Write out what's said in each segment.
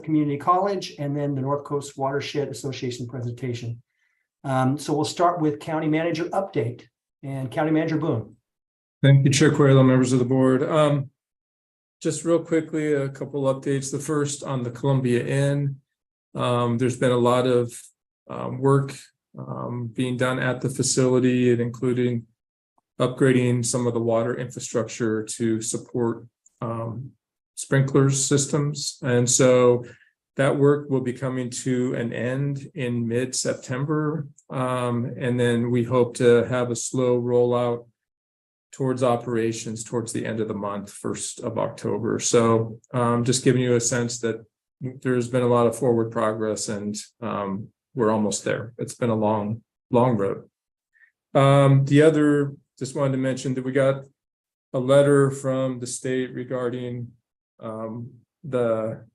Community College, and then the North Coast Watershed Association presentation. So we'll start with County Manager update, and County Manager Boone. Thank you, Chair Coelho, members of the board. Just real quickly, a couple updates. The first on the Columbia Inn. There's been a lot of work being done at the facility, and including upgrading some of the water infrastructure to support sprinklers systems. And so that work will be coming to an end in mid-September. And then we hope to have a slow rollout towards operations towards the end of the month, 1st of October. So just giving you a sense that there's been a lot of forward progress, and we're almost there. It's been a long road. The other, just wanted to mention that we got a letter from the state regarding the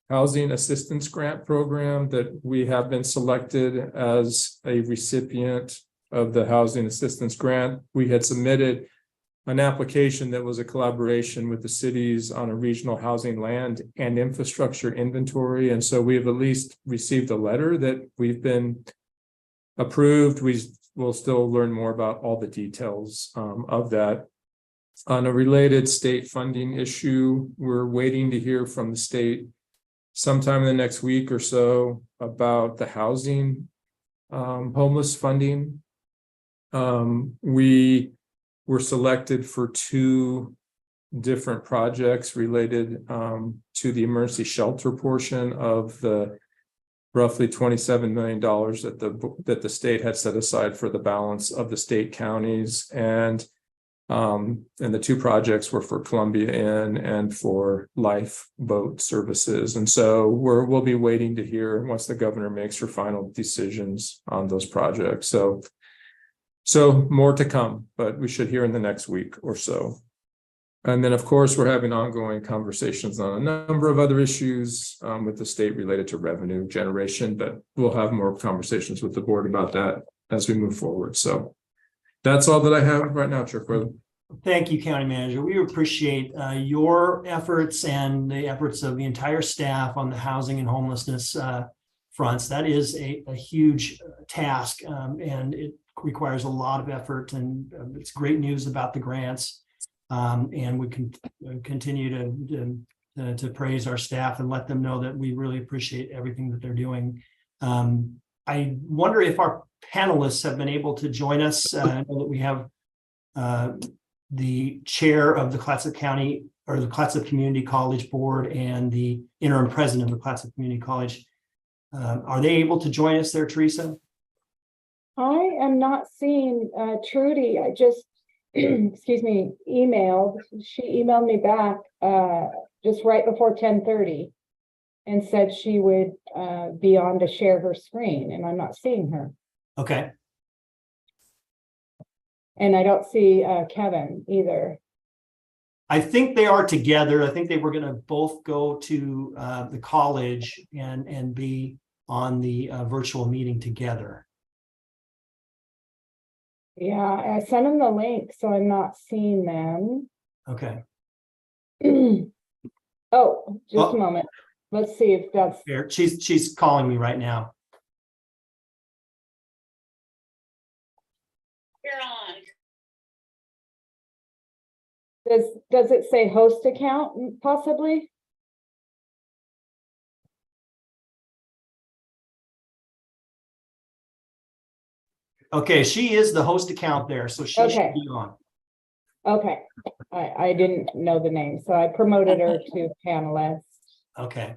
Housing Assistance Grant Program, that we have been selected as a recipient of the Housing Assistance Grant. We had submitted an application that was a collaboration with the cities on a regional housing land and infrastructure inventory. And so we have at least received a letter that we've been approved. We will still learn more about all the details of that. On a related state funding issue, we're waiting to hear from the state sometime in the next week or so about the housing homeless funding. We were selected for 2 different projects related to the emergency shelter portion of the roughly $27 million that the state had set aside for the balance of the state counties. And the 2 projects were for Columbia Inn and for lifeboat services. And so we'll be waiting to hear once the governor makes her final decisions on those projects. So more to come, but we should hear in the next week or so. And then, of course, we're having ongoing conversations on a number of other issues with the state related to revenue generation, but we'll have more conversations with the board about that as we move forward. So that's all that I have right now, Chair Coelho. Thank you, County Manager. We appreciate your efforts and the efforts of the entire staff on the housing and homelessness fronts. That is a huge task, and it requires a lot of effort, and it's great news about the grants. And we can continue to praise our staff and let them know that we really appreciate everything that they're doing. I wonder if our panelists have been able to join us. I know that we have the chair of the Clatsop County, or the Clatsop Community College Board, and the interim president of the Clatsop Community College. Are they able to join us there, Teresa? I am not seeing Trudy. I just, excuse me, emailed. She emailed me back just right before 10:30 and said she would be on to share her screen, and I'm not seeing her. Okay. And I don't see Kevin either. I think they are together. I think they were going to both go to the college and be on the virtual meeting together. Yeah, I sent them the link, so I'm not seeing them. Okay. Oh, just a moment. Let's see if that's Here. She's calling me right now. You're on. Does it say host account possibly? Okay, she is the host account there, so she should be on. Okay, I didn't know the name, so I promoted her to panelist. Okay,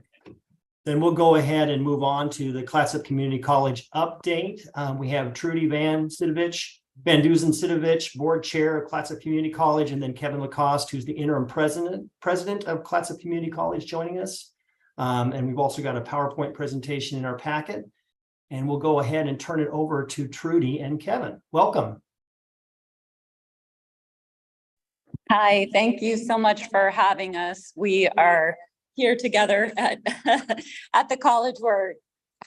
then we'll go ahead and move on to the Clatsop Community College update. We have Trudy Van Duzen Sidovich, board chair of Clatsop Community College, and then Kevin Lacoste, who's the interim president of Clatsop Community College, joining us. And we've also got a PowerPoint presentation in our packet. And we'll go ahead and turn it over to Trudy and Kevin. Welcome. Hi, thank you so much for having us. We are here together at, at the college. We're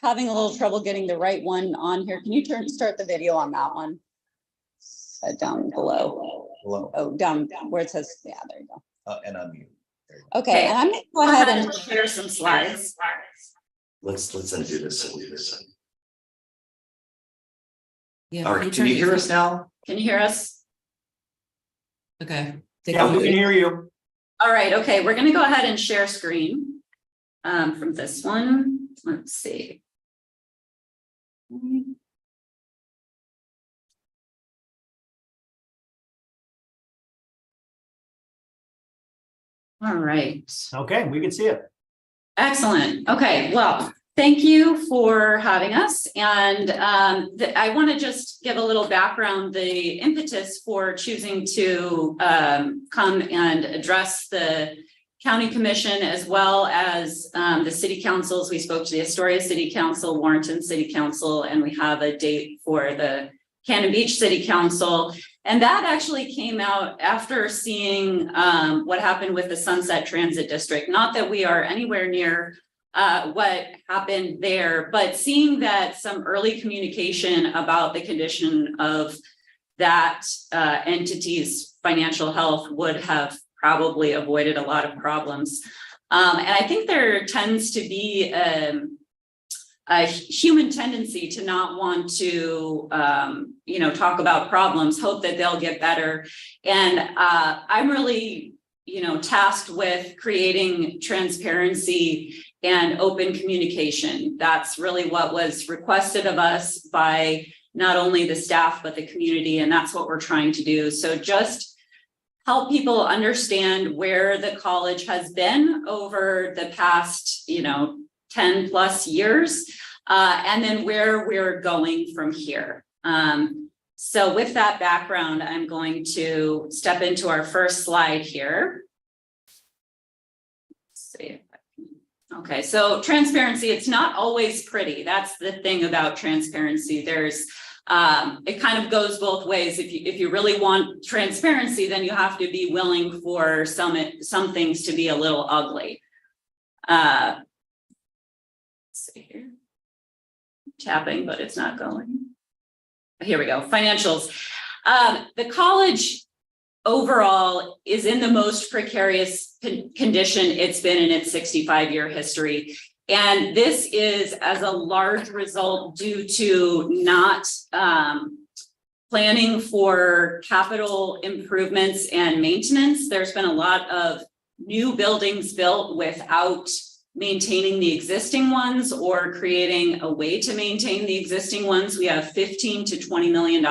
having a little trouble getting the right one on here. Can you start the video on that one? Down below. Oh, down where it says, yeah, there you go. And unmute. Okay, and I'm gonna go ahead and share some slides. Let's undo this. Yeah. All right, can you hear us now? Can you hear us? Okay. Yeah, we can hear you. All right, okay, we're gonna go ahead and share screen from this one. Let's see. All right. Okay, we can see it. Excellent. Okay, well, thank you for having us. And I want to just give a little background, the impetus for choosing to come and address the county commission as well as the city councils. We spoke to the Astoria City Council, Warrenton City Council, and we have a date for the Cannon Beach City Council. And that actually came out after seeing what happened with the Sunset Transit District. Not that we are anywhere near what happened there, but seeing that some early communication about the condition of that entity's financial health would have probably avoided a lot of problems. And I think there tends to be a human tendency to not want to, talk about problems, hope that they'll get better. And I'm really, tasked with creating transparency and open communication. That's really what was requested of us by not only the staff, but the community. And that's what we're trying to do. So just help people understand where the college has been over the past, 10 plus years, and then where we're going from here. So with that background, I'm going to step into our first slide here. Let's see. Okay, so transparency, it's not always pretty. That's the thing about transparency. There's it kind of goes both ways. If you really want transparency, then you have to be willing for some things to be a little ugly. Let's see here. Tapping, but it's not going. Here we go. Financials. The college overall is in the most precarious condition it's been in its 65-year history. And this is as a large result due to not planning for capital improvements and maintenance. There's been a lot of new buildings built without maintaining the existing ones or creating a way to maintain the existing ones. We have $15 to $20 million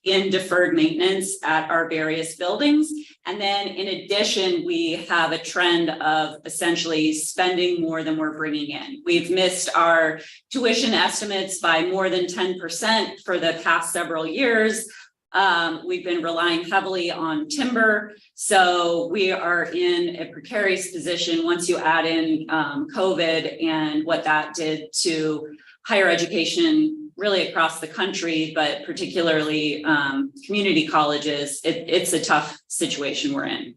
in deferred maintenance at our various buildings. And then in addition, we have a trend of essentially spending more than we're bringing in. We've missed our tuition estimates by more than 10% for the past several years. We've been relying heavily on timber. So we are in a precarious position once you add in COVID and what that did to higher education really across the country, but particularly community colleges. It's a tough situation we're in.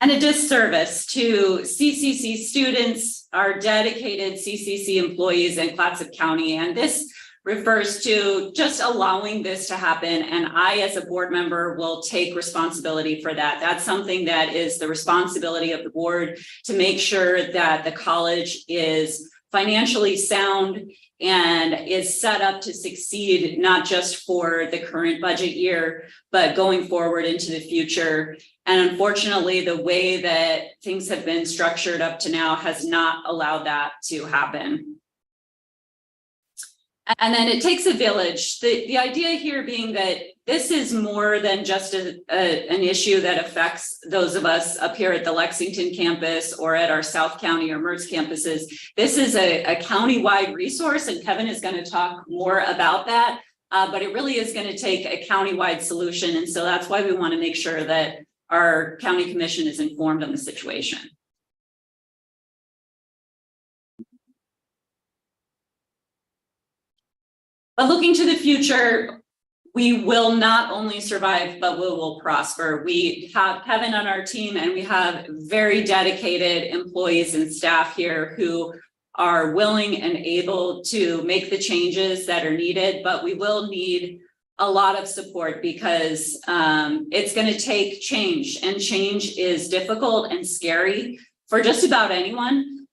And a disservice to CCC students, our dedicated CCC employees in Clatsop County. And this refers to just allowing this to happen. And I, as a board member, will take responsibility for that. That's something that is the responsibility of the board to make sure that the college is financially sound and is set up to succeed, not just for the current budget year, but going forward into the future. And unfortunately, the way that things have been structured up to now has not allowed that to happen. And then it takes a village. The idea here being that this is more than just an issue that affects those of us up here at the Lexington campus or at our South County or Mertz campuses. This is a county-wide resource, and Kevin is going to talk more about that. But it really is going to take a county-wide solution. And so that's why we want to make sure that our county commission is informed on the situation. But looking to the future, we will not only survive, but we will prosper. We have Kevin on our team, and we have very dedicated employees and staff here who are willing and able to make the changes that are needed, but we will need a lot of support because it's going to take change, and change is difficult and scary for just about anyone.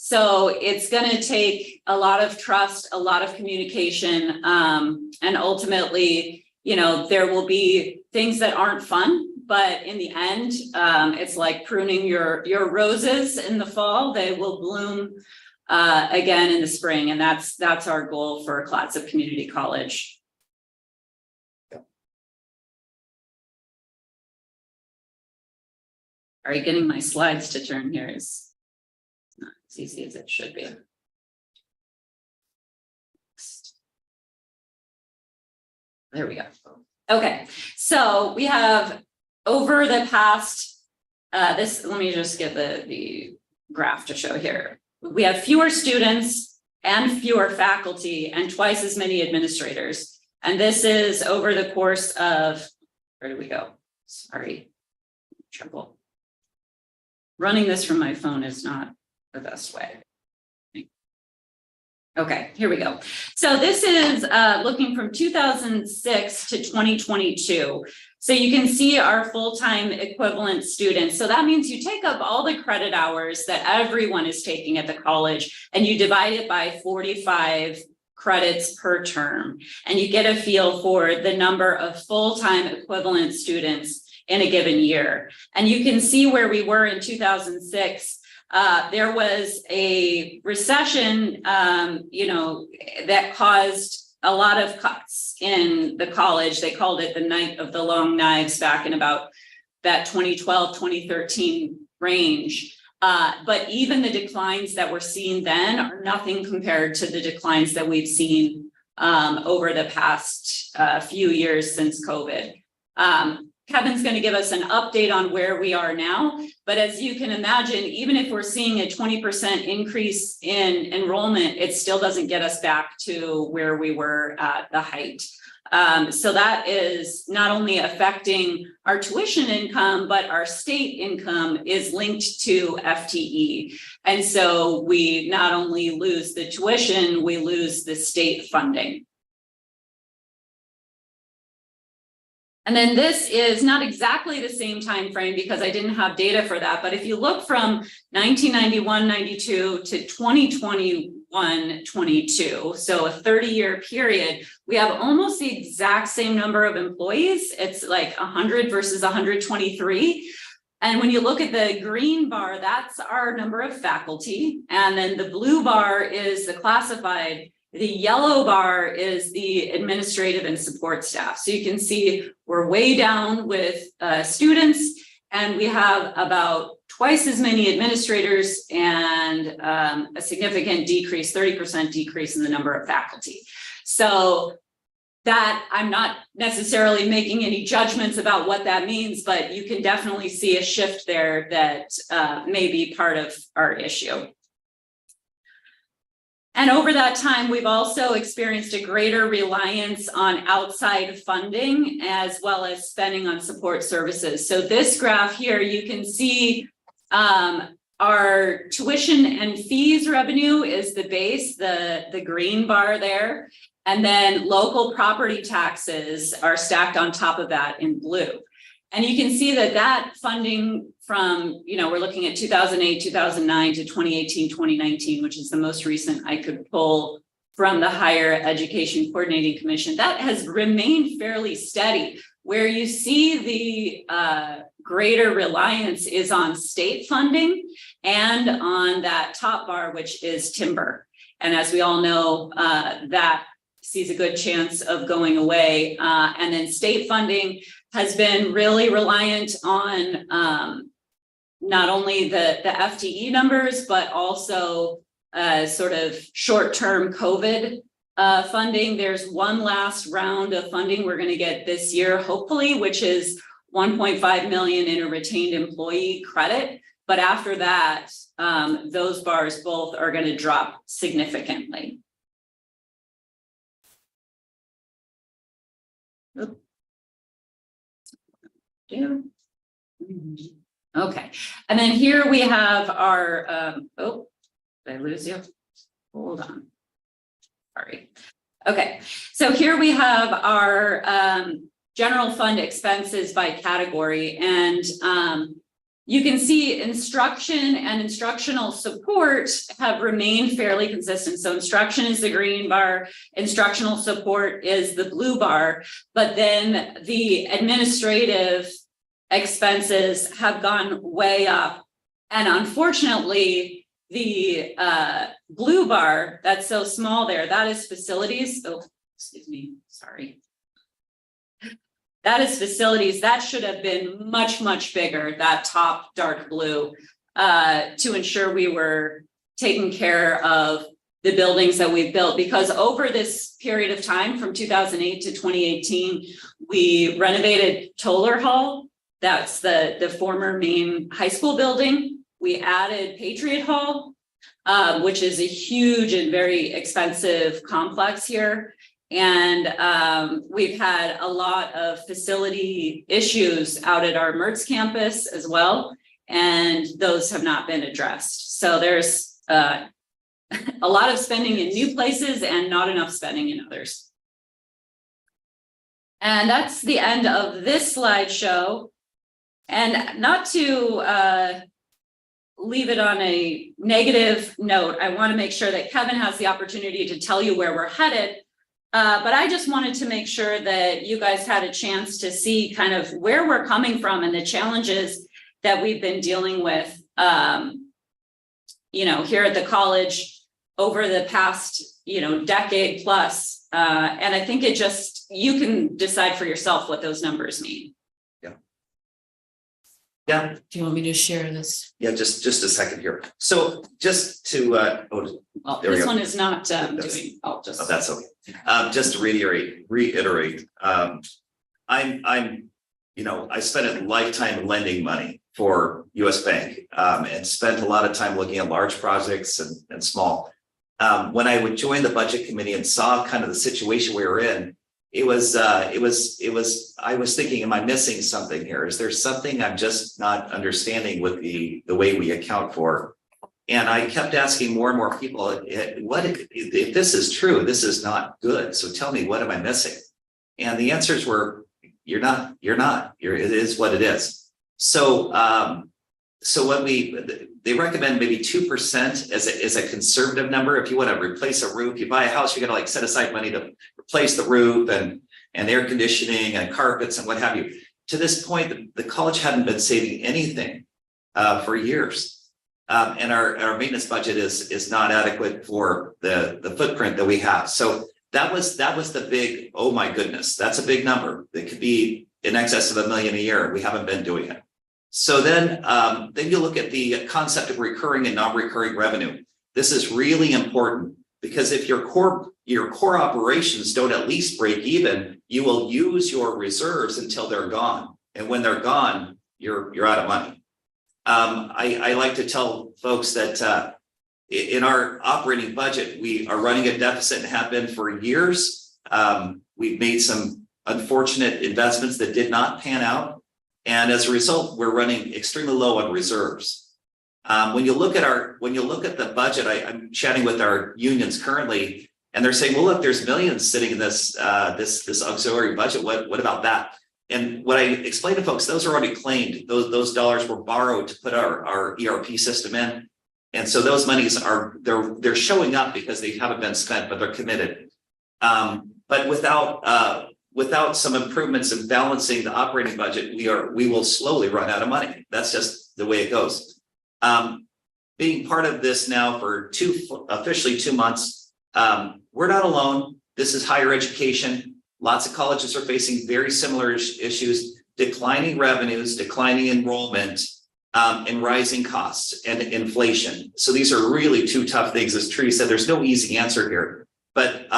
So it's going to take a lot of trust, a lot of communication, and ultimately, you know, there will be things that aren't fun, but in the end, it's like pruning your roses in the fall. They will bloom again in the spring, and that's our goal for Clatsop Community College. All right, getting my slides to turn here is not as easy as it should be. There we go. Okay, so we have over the past, let me just get the graph to show here. We have fewer students and fewer faculty and twice as many administrators. And this is over the course of, where do we go? Sorry, trouble. Running this from my phone is not the best way. Okay, here we go. So this is looking from 2006 to 2022. So you can see our full-time equivalent students. So that means you take up all the credit hours that everyone is taking at the college and you divide it by 45 credits per term. And you get a feel for the number of full-time equivalent students in a given year. And you can see where we were in 2006. There was a recession, that caused a lot of cuts in the college. They called it the night of the long knives back in about that 2012, 2013 range. But even the declines that were seen then are nothing compared to the declines that we've seen over the past few years since COVID. Kevin's going to give us an update on where we are now. But as you can imagine, even if we're seeing a 20% increase in enrollment, it still doesn't get us back to where we were at the height. So that is not only affecting our tuition income, but our state income is linked to FTE. And so we not only lose the tuition, we lose the state funding. And then this is not exactly the same time frame because I didn't have data for that. But if you look from 1991-92 to 2021-22, so a 30-year period, we have almost the exact same number of employees. It's like 100 versus 123. And when you look at the green bar, that's our number of faculty. And then the blue bar is the classified. The yellow bar is the administrative and support staff. So you can see we're way down with students, and we have about twice as many administrators and a significant decrease, 30% decrease in the number of faculty. So that I'm not necessarily making any judgments about what that means, but you can definitely see a shift there that may be part of our issue. And over that time, we've also experienced a greater reliance on outside funding as well as spending on support services. So this graph here, you can see our tuition and fees revenue is the base, the green bar there. And then local property taxes are stacked on top of that in blue. And you can see that funding from, we're looking at 2008, 2009 to 2018, 2019, which is the most recent I could pull from the Higher Education Coordinating Commission, that has remained fairly steady. Where you see the greater reliance is on state funding and on that top bar, which is timber. And as we all know, that sees a good chance of going away. And then state funding has been really reliant on not only the FTE numbers, but also sort of short-term COVID funding. There's one last round of funding we're going to get this year, hopefully, which is 1.5 million in a retained employee credit. But after that, those bars both are going to drop significantly. Okay, and then here we have our, did I lose you? Hold on. Sorry. Okay, so here we have our general fund expenses by category, and you can see instruction and instructional support have remained fairly consistent. So instruction is the green bar, instructional support is the blue bar, but then the administrative expenses have gone way up. And unfortunately, the blue bar that's so small there, that is facilities. Oh, excuse me, sorry. That is facilities. That should have been much, much bigger, that top dark blue, to ensure we were taking care of the buildings that we've built. Because over this period of time, from 2008 to 2018, we renovated Toller Hall. That's the former main high school building. We added Patriot Hall, which is a huge and very expensive complex here. And we've had a lot of facility issues out at our Mertz campus as well. And those have not been addressed. So there's a lot of spending in new places and not enough spending in others. And that's the end of this slideshow. And not to leave it on a negative note, I want to make sure that Kevin has the opportunity to tell you where we're headed. But I just wanted to make sure that you guys had a chance to see kind of where we're coming from and the challenges that we've been dealing with, you know, here at the college over the past, you know, decade plus. And I think it just, you can decide for yourself what those numbers mean. Yeah, Do you want me to share this? yeah, just a second here. So just to, Well, There we this go. one is not That's- doing, I'll just. oh, that's okay. Just to reiterate, I'm, you know, I spent a lifetime lending money for US Bank, and spent a lot of time looking at large projects and small. When I would join the budget committee and saw kind of the situation we were in, I was thinking, am I missing something here? Is there something I'm just not understanding with the way we account for? And I kept asking more and more people, what if this is true, this is not good. So tell me, what am I missing? And the answers were, you're not, it is what it is. So, what they recommend maybe 2% as a conservative number. If you want to replace a roof, you buy a house, you're going to like set aside money to replace the roof and air conditioning and carpets and what have you. To this point, the college hadn't been saving anything for years. And our maintenance budget is not adequate for the footprint that we have. So that was the big, oh my goodness, that's a big number. It could be in excess of $1 million a year. We haven't been doing it. So then you look at the concept of recurring and non-recurring revenue. This is really important because if your core operations don't at least break even, you will use your reserves until they're gone. And when they're gone, you're out of money. I like to tell folks that in our operating budget, we are running a deficit and have been for years. We've made some unfortunate investments that did not pan out. And as a result, we're running extremely low on reserves. When you look at the budget, I'm chatting with our unions currently, and they're saying, well, look, there's millions sitting in this auxiliary budget. What about that? And what I explain to folks, those are already claimed. Those dollars were borrowed to put our ERP system in. And so those monies they're showing up because they haven't been spent, but they're committed. But without some improvements in balancing the operating budget, we will slowly run out of money. That's just the way it goes. Being part of this now for officially 2 months, we're not alone. This is higher education. Lots of colleges are facing very similar issues: declining revenues, declining enrollment, and rising costs and inflation. So these are really two tough things. As Trudy said, there's no easy answer here. But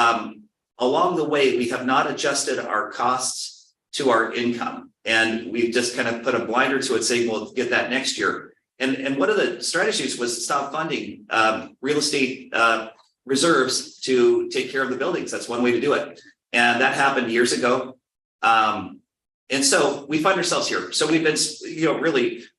along the way, we have not adjusted our costs to our income. And we've just kind of put a blinder to it, saying, we'll get that next year. And one of the strategies was to stop funding real estate reserves to take care of the buildings. That's one way to do it. And that happened years ago. And so we find ourselves here. So we've been,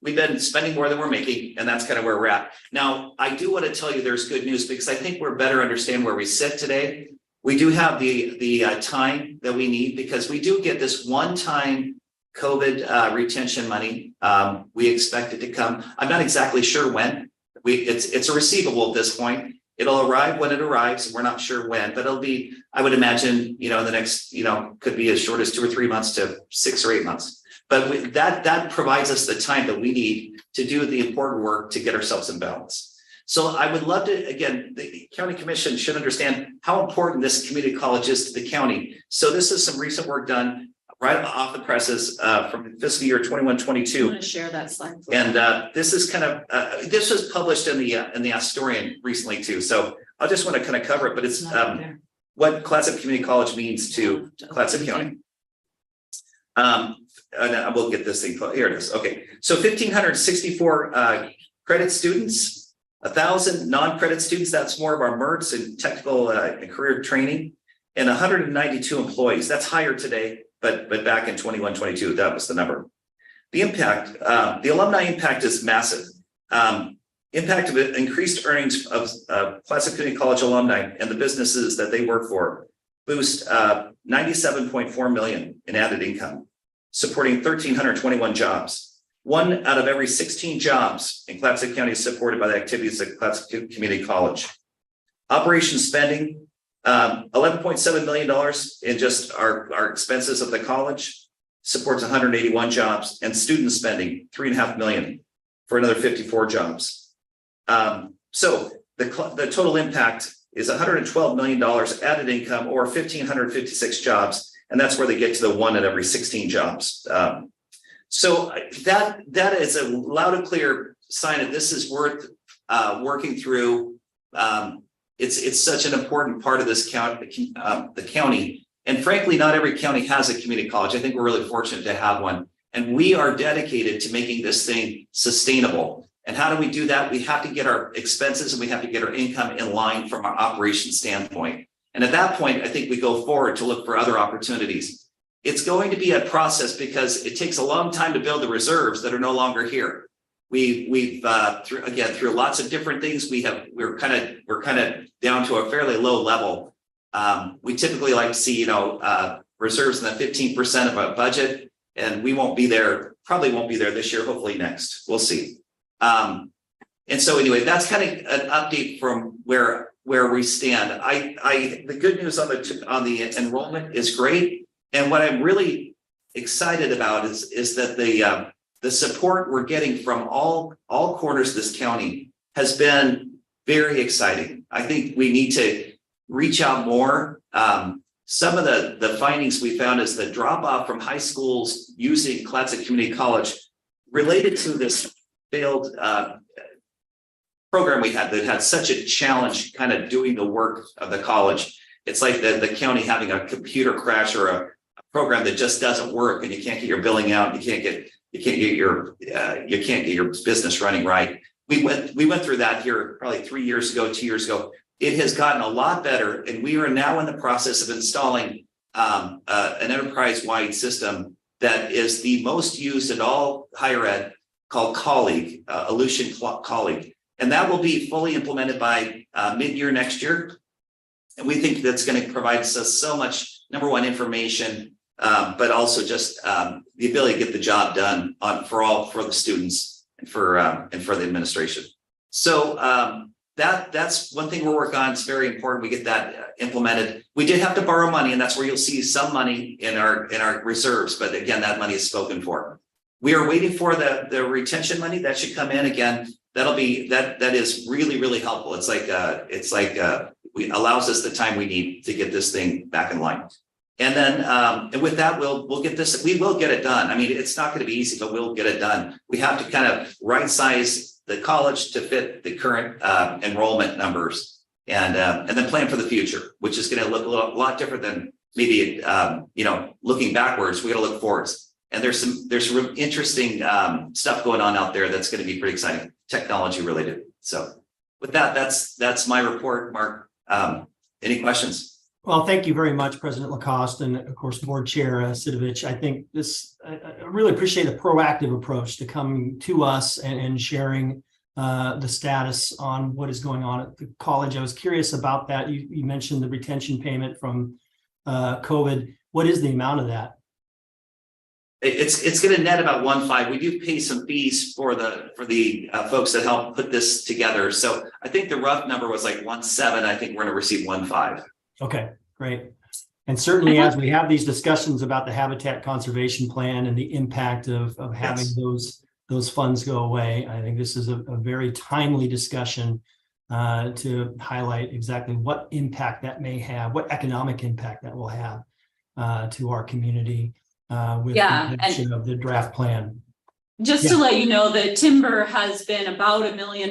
we've been spending more than we're making, and that's kind of where we're at. Now, I do want to tell you there's good news, because I think we're better understand where we sit today. We do have the time that we need because we do get this one-time COVID retention money. We expect it to come. I'm not exactly sure when. It's a receivable at this point. It'll arrive when it arrives. We're not sure when, but it'll be, I would imagine, in the next, could be as short as 2 or 3 months to 6 or 8 months. But that provides us the time that we need to do the important work to get ourselves in balance. So I would love to, again, the county commission should understand how important this community college is to the county. So this is some recent work done right off the presses from fiscal year 21-22. I want to share that slide. And this is kind of this was published in the Astorian recently too. So I just want to kind of cover it, but it's what Clatsop Community College means to Clatsop County. And I will get this thing. Here it is. Okay, so 1,564 credit students, 1,000 non-credit students. That's more of our MERTs and technical and career training, and 192 employees. That's higher today, but back in 21-22, that was the number. The impact, the alumni impact is massive. Impact of increased earnings of Clatsop Community College alumni and the businesses that they work for boost 97.4 million in added income, supporting 1,321 jobs. 1 out of every 16 jobs in Clatsop County is supported by the activities at Clatsop Community College. Operations spending, $11.7 million in just our expenses of the college, supports 181 jobs, and student spending, $3.5 million for another 54 jobs. So the total impact is $112 million added income, or 1,556 jobs, and that's where they get to the 1 at every 16 jobs. So that is a loud and clear sign that this is worth working through. It's such an important part of this county, the county, and frankly, not every county has a community college. I think we're really fortunate to have one, and we are dedicated to making this thing sustainable. And how do we do that? We have to get our expenses and we have to get our income in line from our operation standpoint. And at that point, I think we go forward to look for other opportunities. It's going to be a process because it takes a long time to build the reserves that are no longer here. We've through lots of different things, we're kind of down to a fairly low level. We typically like to see reserves in the 15% of our budget, and we won't be there. Probably won't be there this year. Hopefully next. We'll see. And so anyway, that's kind of an update from where we stand. The good news on the enrollment is great, and what I'm really excited about is that the support we're getting from all corners of this county has been very exciting. I think we need to reach out more. Some of the findings we found is the drop off from high schools using Clatsop Community College related to this failed program we had that had such a challenge kind of doing the work of the college. It's like the county having a computer crash or a program that just doesn't work, and you can't get your billing out, you can't get your business running right. We went through that here probably 3 years ago, 2 years ago. It has gotten a lot better, and we are now in the process of installing an enterprise-wide system that is the most used in all higher ed, called Colleague, Ellucian Colleague. And that will be fully implemented by mid-year next year. And we think that's going to provide us so much, number one, information, but also just the ability to get the job done for the students and for the administration. So that's one thing we're working on. It's very important we get that implemented. We did have to borrow money, and that's where you'll see some money in our reserves. But again, that money is spoken for. We are waiting for the retention money that should come in again. That'll be that is really, really helpful. It's like allows us the time we need to get this thing back in line. And then and with that, we'll get this. We will get it done. I mean, it's not going to be easy, but we'll get it done. We have to kind of right size the college to fit the current enrollment numbers, and then plan for the future, which is going to look a lot different than maybe looking backwards. We got to look forwards. And there's some real interesting stuff going on out there that's going to be pretty exciting, technology related. So with that, that's my report, Mark. Any questions? Well, thank you very much, President Lacoste, and of course, Board Chair Sidovich. I think I really appreciate the proactive approach to coming to us and sharing the status on what is going on at the college. I was curious about that. You mentioned the retention payment from COVID. What is the amount of that? It's going to net about 1.5. We do pay some fees for the folks that help put this together. So I think the rough number was like 1.7. I think we're going to receive 1.5. Okay, great. And certainly as we have these discussions about the habitat conservation plan and the impact of having those funds go away, I think this is a very timely discussion to highlight exactly what impact that may have, what economic impact that will have to our community with the adoption of the draft plan. Just to let you know that timber has been about $1 million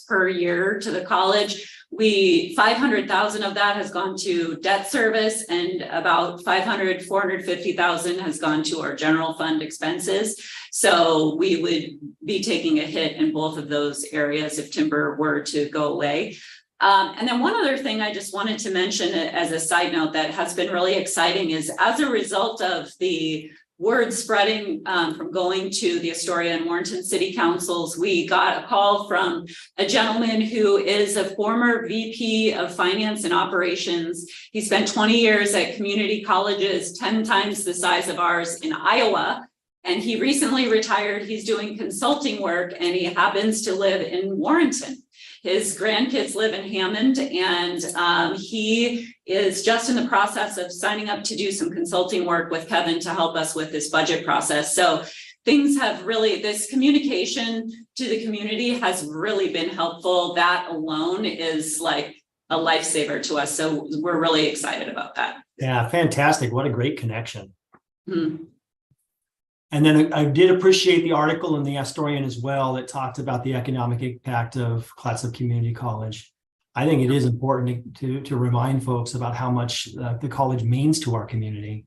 per year to the college. 500,000 of that has gone to debt service, and about 450,000 has gone to our general fund expenses. So we would be taking a hit in both of those areas if timber were to go away. And then one other thing I just wanted to mention as a side note that has been really exciting is, as a result of the word spreading from going to the Astoria and Warrenton city councils, we got a call from a gentleman who is a former VP of finance and operations. He spent 20 years at community colleges, 10 times the size of ours in Iowa. And he recently retired. He's doing consulting work, and he happens to live in Warrenton. His grandkids live in Hammond, and he is just in the process of signing up to do some consulting work with Kevin to help us with this budget process. So things have really, this communication to the community has really been helpful. That alone is like a lifesaver to us. So we're really excited about that. Yeah, fantastic. What a great connection. Mm-hmm. And then I did appreciate the article in the Astorian as well that talked about the economic impact of Clatsop Community College. I think it is important to remind folks about how much the college means to our community.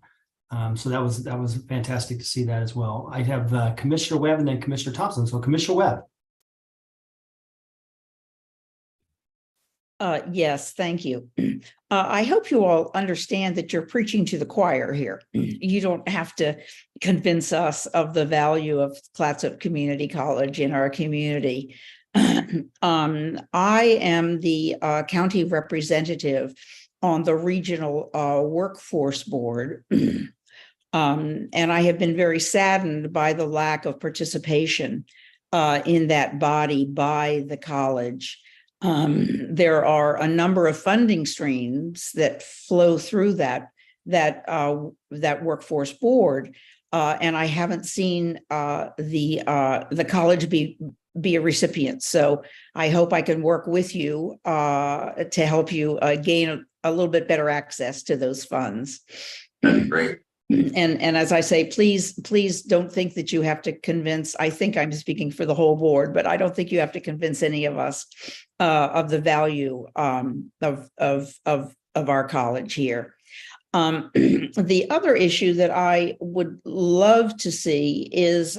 So that was fantastic to see that as well. I have Commissioner Webb and then Commissioner Thompson. So Commissioner Webb. Yes, thank you. I hope you all understand that you're preaching to the choir here. You don't have to convince us of the value of Clatsop Community College in our community. I am the county representative on the regional workforce board. And I have been very saddened by the lack of participation in that body by the college. There are a number of funding streams that flow through that workforce board, and I haven't seen the college be a recipient. So I hope I can work with you to help you gain a little bit better access to those funds. Great. And as I say, please don't think that you have to convince. I think I'm speaking for the whole board, but I don't think you have to convince any of us of the value of our college here. The other issue that I would love to see is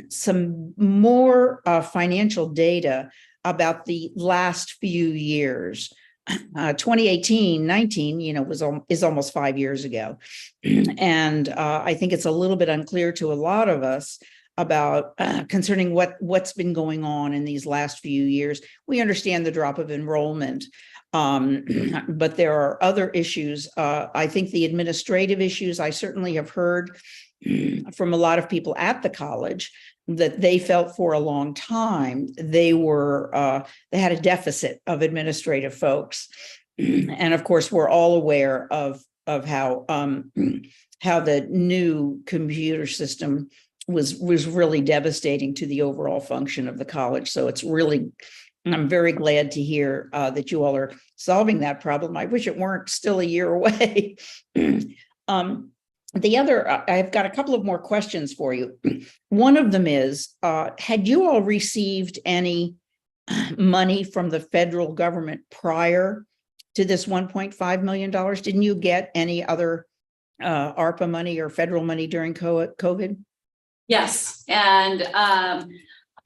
some more financial data about the last few years. 2018-19, is almost 5 years ago. And I think it's a little bit unclear to a lot of us about concerning what's been going on in these last few years. We understand the drop of enrollment, but there are other issues. I think the administrative issues, I certainly have heard from a lot of people at the college that they felt for a long time they had a deficit of administrative folks, and of course we're all aware of how the new computer system was really devastating to the overall function of the college. So I'm very glad to hear that you all are solving that problem. I wish it weren't still a year away. I've got a couple of more questions for you. One of them is, had you all received any money from the federal government prior to this $1.5 million? Didn't you get any other ARPA money or federal money during COVID? Yes. And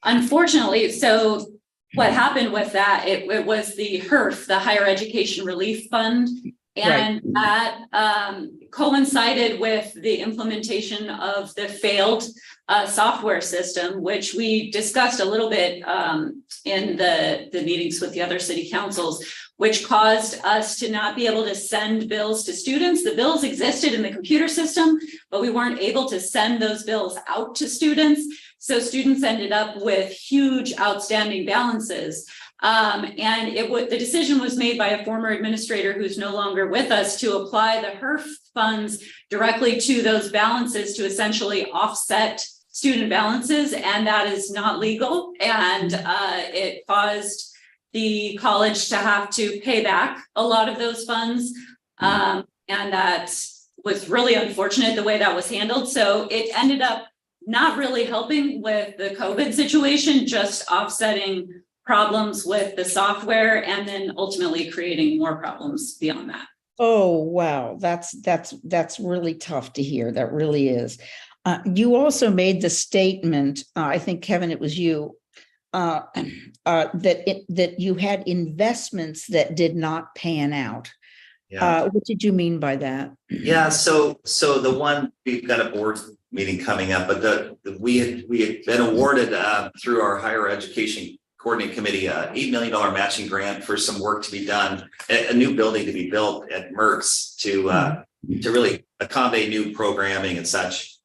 unfortunately, so what happened with that, it was the HERF, the Higher Education Relief Fund. And that coincided with the implementation of the failed software system, which we discussed a little bit in the meetings with the other city councils, which caused us to not be able to send bills to students. The bills existed in the computer system, but we weren't able to send those bills out to students. So students ended up with huge outstanding balances. And the decision was made by a former administrator who's no longer with us to apply the HERF funds directly to those balances to essentially offset student balances. And that is not legal. And it caused the college to have to pay back a lot of those funds. And that was really unfortunate the way that was handled. So it ended up not really helping with the COVID situation, just offsetting problems with the software and then ultimately creating more problems beyond that. Oh, wow. That's really tough to hear. That really is. You also made the statement, I think, Kevin, it was you, that you had investments that did not pan out. Yeah. What did you mean by that? Yeah, so the one, we've got a board meeting coming up, but we had been awarded through our higher education coordinating committee, $8 million matching grant for some work to be done, a new building to be built at Merck's to really accommodate new programming and such.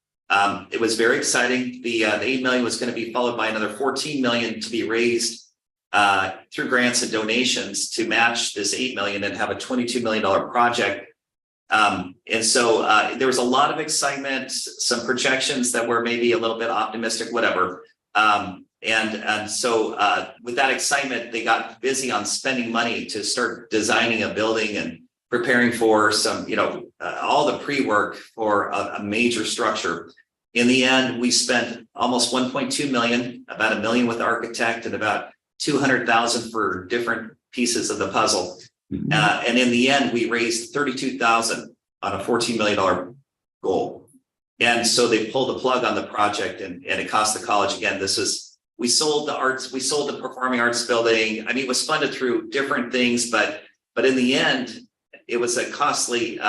It was very exciting. The $8 million was going to be followed by another $14 million to be raised through grants and donations to match this $8 million and have a $22 million project. And so there was a lot of excitement, some projections that were maybe a little bit optimistic, whatever. And so with that excitement, they got busy on spending money to start designing a building and preparing for some, all the pre-work for a major structure. In the end, we spent almost 1.2 million, about $1 million with the architect and about 200,000 for different pieces of the puzzle. And in the end, we raised 32,000 on a $14 million goal. And so they pulled the plug on the project and it cost the college, again, we sold the performing arts building. I mean, it was funded through different things, but in the end, it was a costly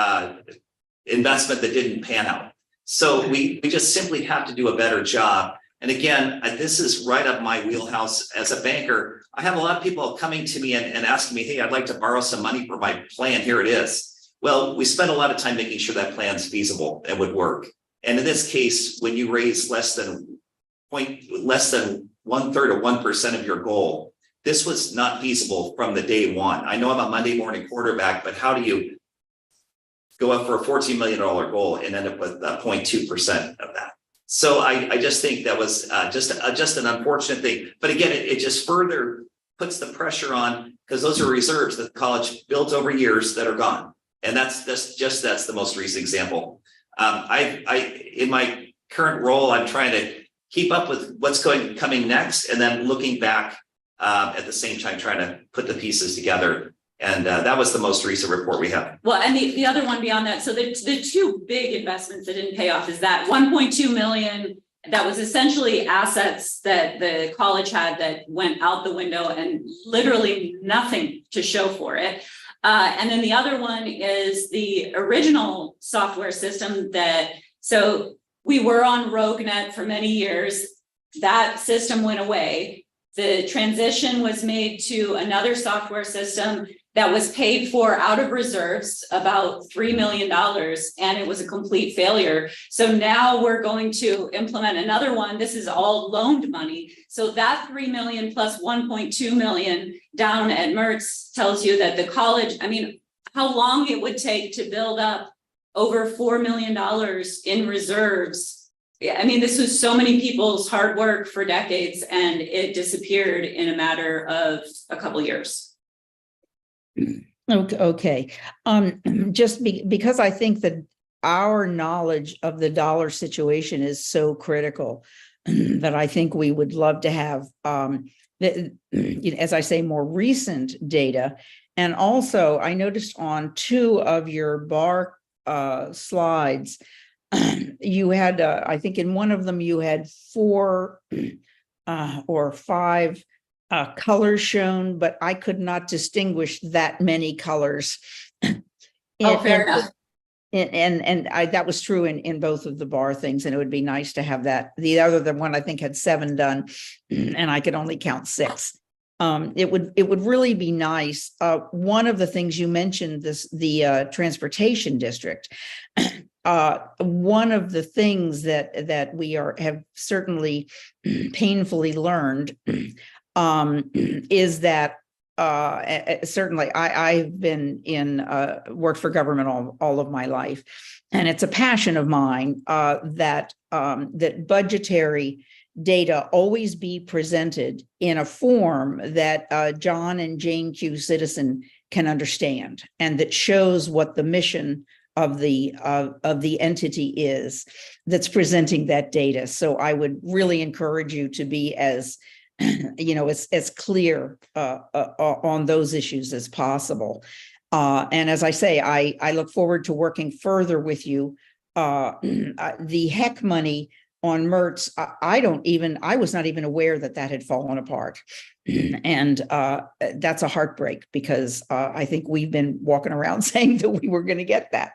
investment that didn't pan out. So we just simply have to do a better job. And again, this is right up my wheelhouse as a banker. I have a lot of people coming to me and asking me, hey, I'd like to borrow some money for my plan. Here it is. Well, we spent a lot of time making sure that plan's feasible and would work. And in this case, when you raise less than 1/3 of 1% of your goal, this was not feasible from the day one. I know I'm a Monday morning quarterback, but how do you go up for a $14 million goal and end up with 0.2% of that? So I just think that was just an unfortunate thing. But again, it just further puts the pressure on, because those are reserves that the college builds over years that are gone. And that's the most recent example. In my current role, I'm trying to keep up with what's coming next, and then looking back at the same time, trying to put the pieces together. And that was the most recent report we have. Well, and the other one beyond that, so the two big investments that didn't pay off is that 1.2 million, that was essentially assets that the college had that went out the window and literally nothing to show for it. And then the other one is the original software system so we were on RogueNet for many years. That system went away. The transition was made to another software system that was paid for out of reserves, about $3 million, and it was a complete failure. So now we're going to implement another one. This is all loaned money. So that 3 million plus 1.2 million down at Mertz tells you that the college, I mean, how long it would take to build up over $4 million in reserves. I mean, this was so many people's hard work for decades, and it disappeared in a matter of a couple of years. Okay. Because I think that our knowledge of the dollar situation is so critical that I think we would love to have, as I say, more recent data. And also, I noticed on 2 of your bar slides, you had, I think in one of them, you had 4 or 5 colors shown, but I could not distinguish that many colors. Oh, And- fair and- enough. that was true in both of the bar things, and it would be nice to have that. The other one I think had 7 done, and I could only count 6. It would really be nice. One of the things you mentioned, the transportation district. One of the things that we have certainly painfully learned is that certainly I've been worked for government all of my life, and it's a passion of mine that budgetary data always be presented in a form that John and Jane Q. Citizen can understand, and that shows what the mission of the entity is that's presenting that data. So I would really encourage you to be as as clear on those issues as possible. And as I say, I look forward to working further with you. The HEC money on Mertz, I was not even aware that had fallen apart. And that's a heartbreak, because I think we've been walking around saying that we were going to get that.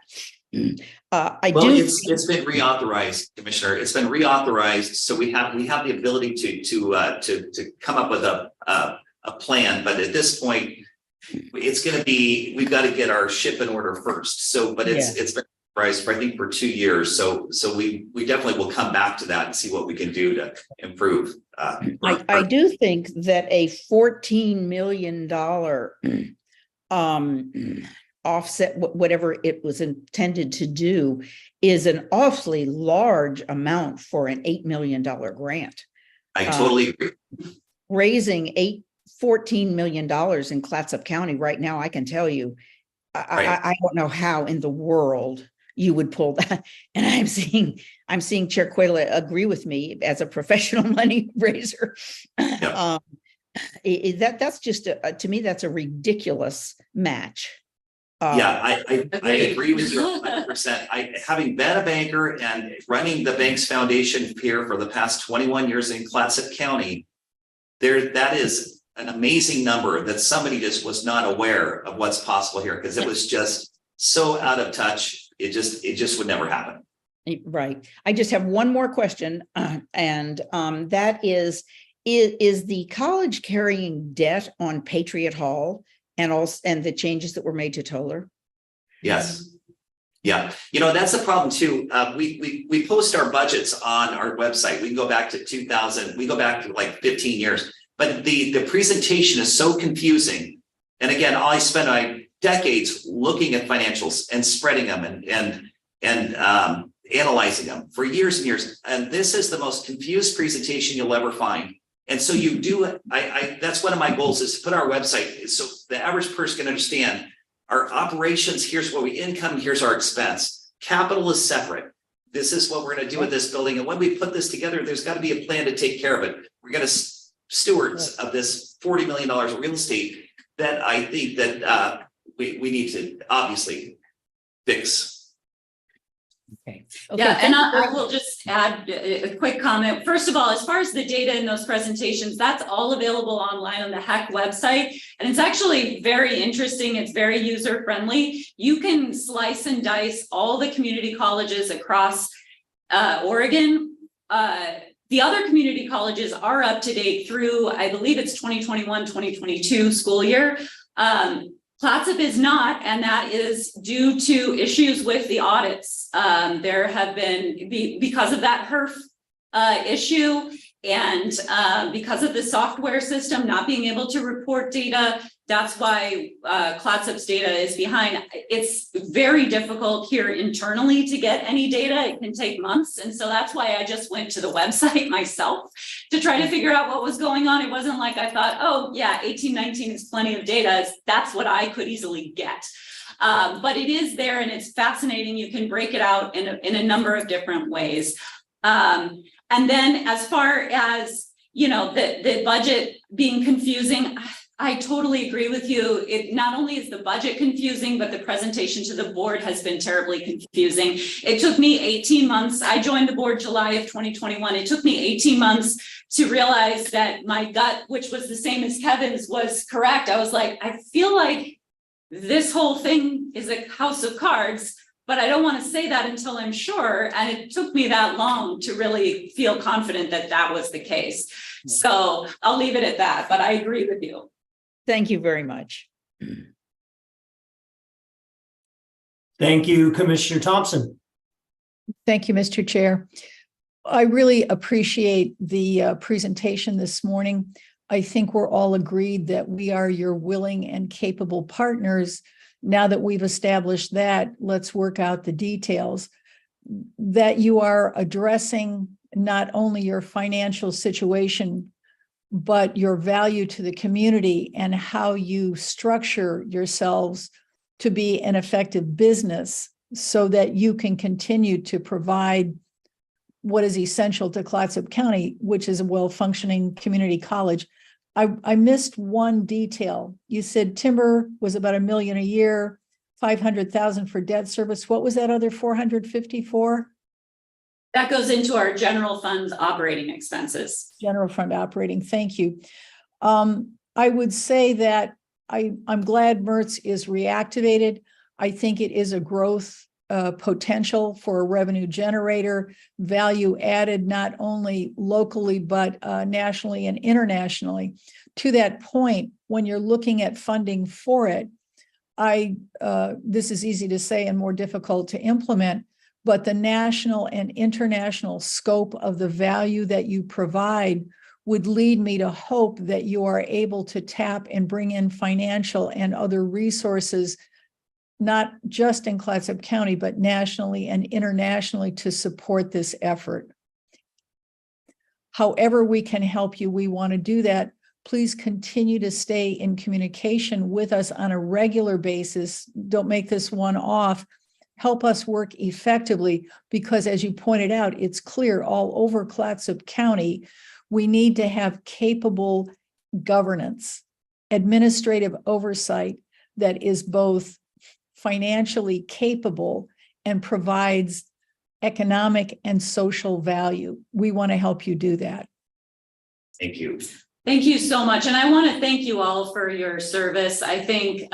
It's been reauthorized, Commissioner. It's been reauthorized, so we have the ability to come up with a plan. But at this point, it's going to be, we've got to get our ship in order first. So, but it's been authorized for, I think, for 2 years. So we definitely will come back to that and see what we can do to improve. I do think that a $14 million offset, whatever it was intended to do, is an awfully large amount for an $8 million grant. I totally agree. Raising $14 million in Clatsop County right now, I can tell you, I don't know how in the world you would pull that. And I'm seeing Chair Quayla agree with me as a professional money raiser. Yep. That's just to me, that's a ridiculous match. I agree with you 100%. Having been a banker and running the Banks Foundation here for the past 21 years in Clatsop County, that is an amazing number that somebody just was not aware of what's possible here, because it was just so out of touch. It just would never happen. Right. I just have one more question, and that is the college carrying debt on Patriot Hall and the changes that were made to Toller? Yes. Yeah. That's the problem too. We post our budgets on our website. We can go back to 2000. We go back to like 15 years, but the presentation is so confusing. And again, I spent decades looking at financials and spreading them and analyzing them for years and years. And this is the most confused presentation you'll ever find. And so you do, that's one of my goals, is to put our website so the average person can understand our operations. Here's what we income, here's our expense. Capital is separate. This is what we're going to do with this building. And when we put this together, there's got to be a plan to take care of it. We're going to stewards of this $40 million of real estate that I think that we need to obviously fix. Okay. Yeah, and I will just add a quick comment. First of all, as far as the data in those presentations, that's all available online on the HEC website. And it's actually very interesting. It's very user friendly. You can slice and dice all the community colleges across Oregon. The other community colleges are up to date through, I believe it's 2021-2022 school year. Clatsop is not, and that is due to issues with the audits. There have been, because of that HERF issue, and because of the software system not being able to report data, that's why Clatsop's data is behind. It's very difficult here internally to get any data. It can take months. And so that's why I just went to the website myself to try to figure out what was going on. It wasn't like I thought, oh yeah, 1819 is plenty of data. That's what I could easily get. But it is there, and it's fascinating. You can break it out in a number of different ways. And then as far as, the budget being confusing, I totally agree with you. It not only is the budget confusing, but the presentation to the board has been terribly confusing. It took me 18 months. I joined the board July of 2021. It took me 18 months to realize that my gut, which was the same as Kevin's, was correct. I was like, I feel like this whole thing is a house of cards, but I don't want to say that until I'm sure. And it took me that long to really feel confident that that was the case. So I'll leave it at that, but I agree with you. Thank you very much. Thank you, Commissioner Thompson. Thank you, Mr. Chair. I really appreciate the presentation this morning. I think we're all agreed that we are your willing and capable partners. Now that we've established that, let's work out the details. That you are addressing not only your financial situation, but your value to the community and how you structure yourselves to be an effective business so that you can continue to provide what is essential to Clatsop County, which is a well-functioning community college. I missed one detail. You said timber was about $1 million a year, 500,000 for debt service. What was that other 454? That goes into our general funds operating expenses. General fund operating. Thank you. I would say that I'm glad MERTS is reactivated. I think it is a growth potential for a revenue generator, value added not only locally, but nationally and internationally. To that point, when you're looking at funding for it, this is easy to say and more difficult to implement, but the national and international scope of the value that you provide would lead me to hope that you are able to tap and bring in financial and other resources, not just in Clatsop County, but nationally and internationally to support this effort. However we can help you, we want to do that. Please continue to stay in communication with us on a regular basis. Don't make this one off. Help us work effectively because, as you pointed out, it's clear all over Clatsop County, we need to have capable governance, administrative oversight that is both financially capable and provides economic and social value. We want to help you do that. Thank you. Thank you so much. And I want to thank you all for your service. I think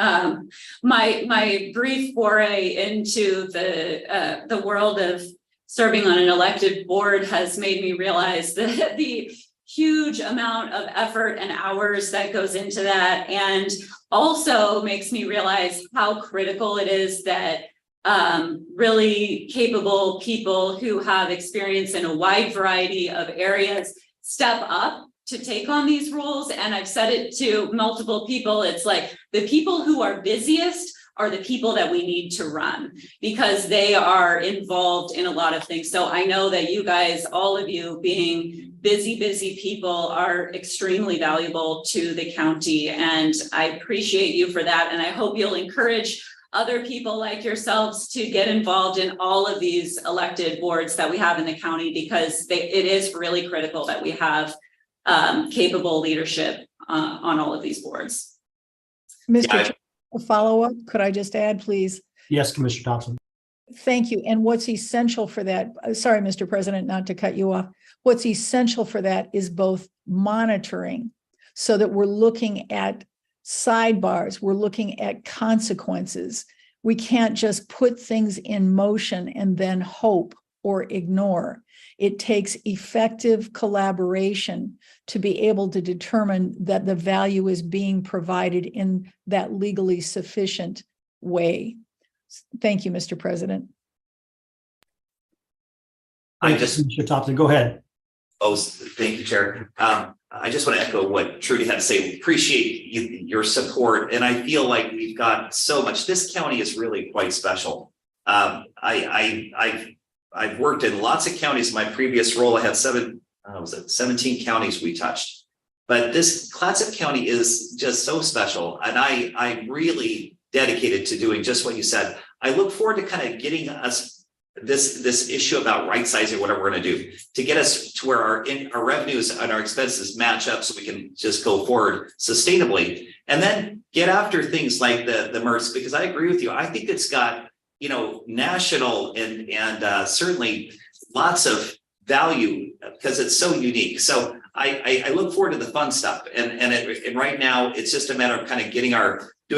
my brief foray into the world of serving on an elected board has made me realize that the huge amount of effort and hours that goes into that, and also makes me realize how critical it is that really capable people who have experience in a wide variety of areas step up to take on these roles. And I've said it to multiple people, it's like the people who are busiest are the people that we need to run because they are involved in a lot of things. So I know that you guys, all of you being busy people, are extremely valuable to the county. And I appreciate you for that. And I hope you'll encourage other people like yourselves to get involved in all of these elected boards that we have in the county, because it is really critical that we have capable leadership on all of these boards. Mr. Yeah. Chair, a follow-up, could I just add, please? Yes, Commissioner Thompson. Thank you. And what's essential for that, sorry, Mr. President, not to cut you off. What's essential for that is both monitoring so that we're looking at sidebars, we're looking at consequences. We can't just put things in motion and then hope or ignore. It takes effective collaboration to be able to determine that the value is being provided in that legally sufficient way. Thank you, Mr. President. Commissioner Thompson, go ahead. Oh, thank you, Chair. I just want to echo what Trudy had to say. Appreciate your support. And I feel like we've got so much. This county is really quite special. I've worked in lots of counties. In my previous role, I had 17 counties we touched. But this Clatsop County is just so special. And I'm really dedicated to doing just what you said. I look forward to kind of getting us this issue about right sizing, whatever we're going to do, to get us to where our revenues and our expenses match up so we can just go forward sustainably, and then get after things like the MERS, because I agree with you. I think it's got, national and certainly lots of value because it's so unique. So I look forward to the fun stuff. And right now it's just a matter of kind of doing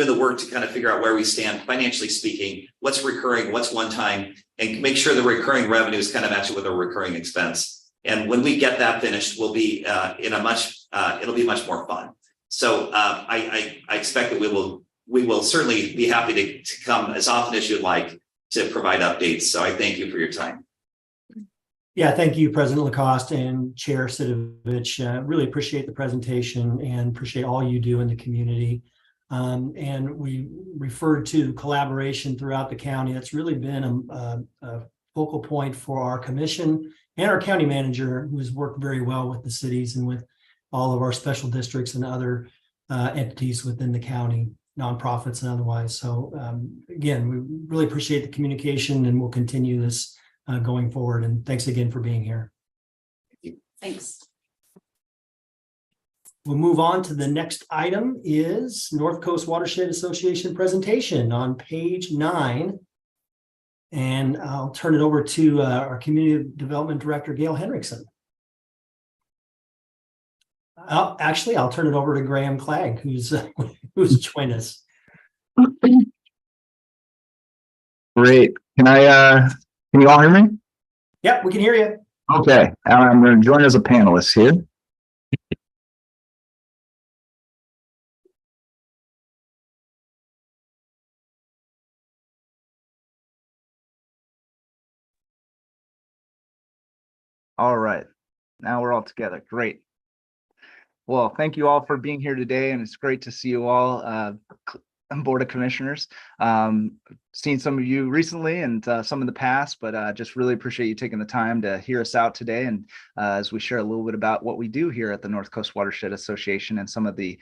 the work to kind of figure out where we stand financially speaking, what's recurring, what's one time, and make sure the recurring revenues kind of match it with a recurring expense. And when we get that finished, we'll be it'll be much more fun. So I expect that we will certainly be happy to come as often as you'd like to provide updates. So I thank you for your time. Yeah, thank you, President Lacoste and Chair Sidovich. Really appreciate the presentation and appreciate all you do in the community. And we referred to collaboration throughout the county. That's really been a focal point for our commission and our county manager, who has worked very well with the cities and with all of our special districts and other entities within the county, nonprofits and otherwise. So again, we really appreciate the communication, and we'll continue this going forward. And thanks again for being here. Thanks. We'll move on to the next item is North Coast Watershed Association presentation on page 9. And I'll turn it over to our Community Development Director, Gail Henriksen. Actually, I'll turn it over to Graham Clegg, who's joined us. Great. Can you all hear me? Yep, we can hear you. Okay, I'm going to join as a panelist here. All right, now we're all together. Great. Well, thank you all for being here today, and it's great to see you all on Board of Commissioners. Seen some of you recently and some in the past, but just really appreciate you taking the time to hear us out today, and as we share a little bit about what we do here at the North Coast Watershed Association and some of the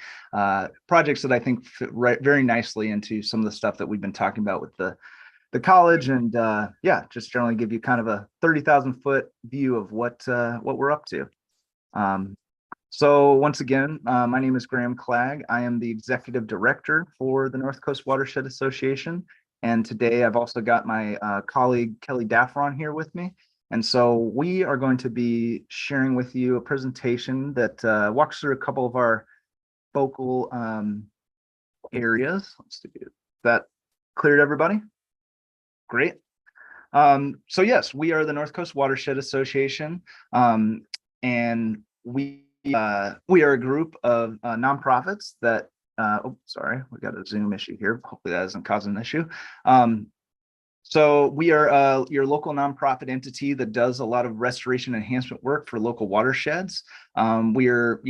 projects that I think fit very nicely into some of the stuff that we've been talking about with the college, and yeah, just generally give you kind of a 30,000-foot view of what we're up to. So once again, my name is Graham Clegg. I am the Executive Director for the North Coast Watershed Association. And today I've also got my colleague, Kelly Daffron, here with me. And so we are going to be sharing with you a presentation that walks through a couple of our focal areas. Let's see, that cleared everybody? Great. So yes, we are the North Coast Watershed Association, and we are a group of nonprofits that oh, sorry, we got a Zoom issue here. Hopefully that doesn't cause an issue. So we are your local nonprofit entity that does a lot of restoration enhancement work for local watersheds. We are,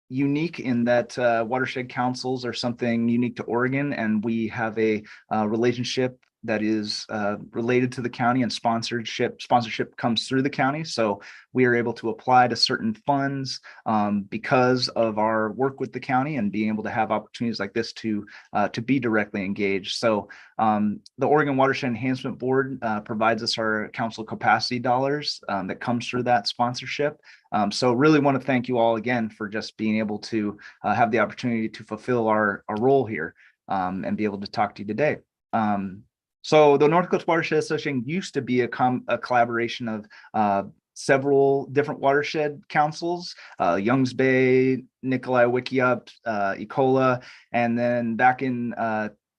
unique in that watershed councils are something unique to Oregon, and we have a relationship that is related to the county, and sponsorship comes through the county. So we are able to apply to certain funds because of our work with the county and being able to have opportunities like this to be directly engaged. So the Oregon Watershed Enhancement Board provides us our council capacity dollars that comes through that sponsorship. So really want to thank you all again for just being able to have the opportunity to fulfill our role here and be able to talk to you today. So the North Coast Watershed Association used to be a collaboration of several different watershed councils, Youngs Bay, Nikolai Wikiup, Ecola, and then back in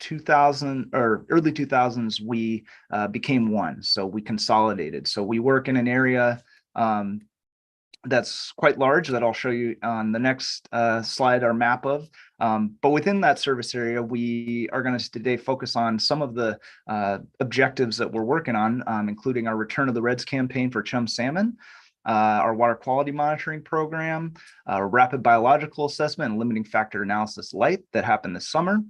2000 or early 2000s, we became one. So we consolidated. So we work in an area that's quite large that I'll show you on the next slide, our map of. But within that service area, we are going to today focus on some of the objectives that we're working on, including our Return of the Reds campaign for chum salmon, our water quality monitoring program, rapid biological assessment and limiting factor analysis light that happened this summer,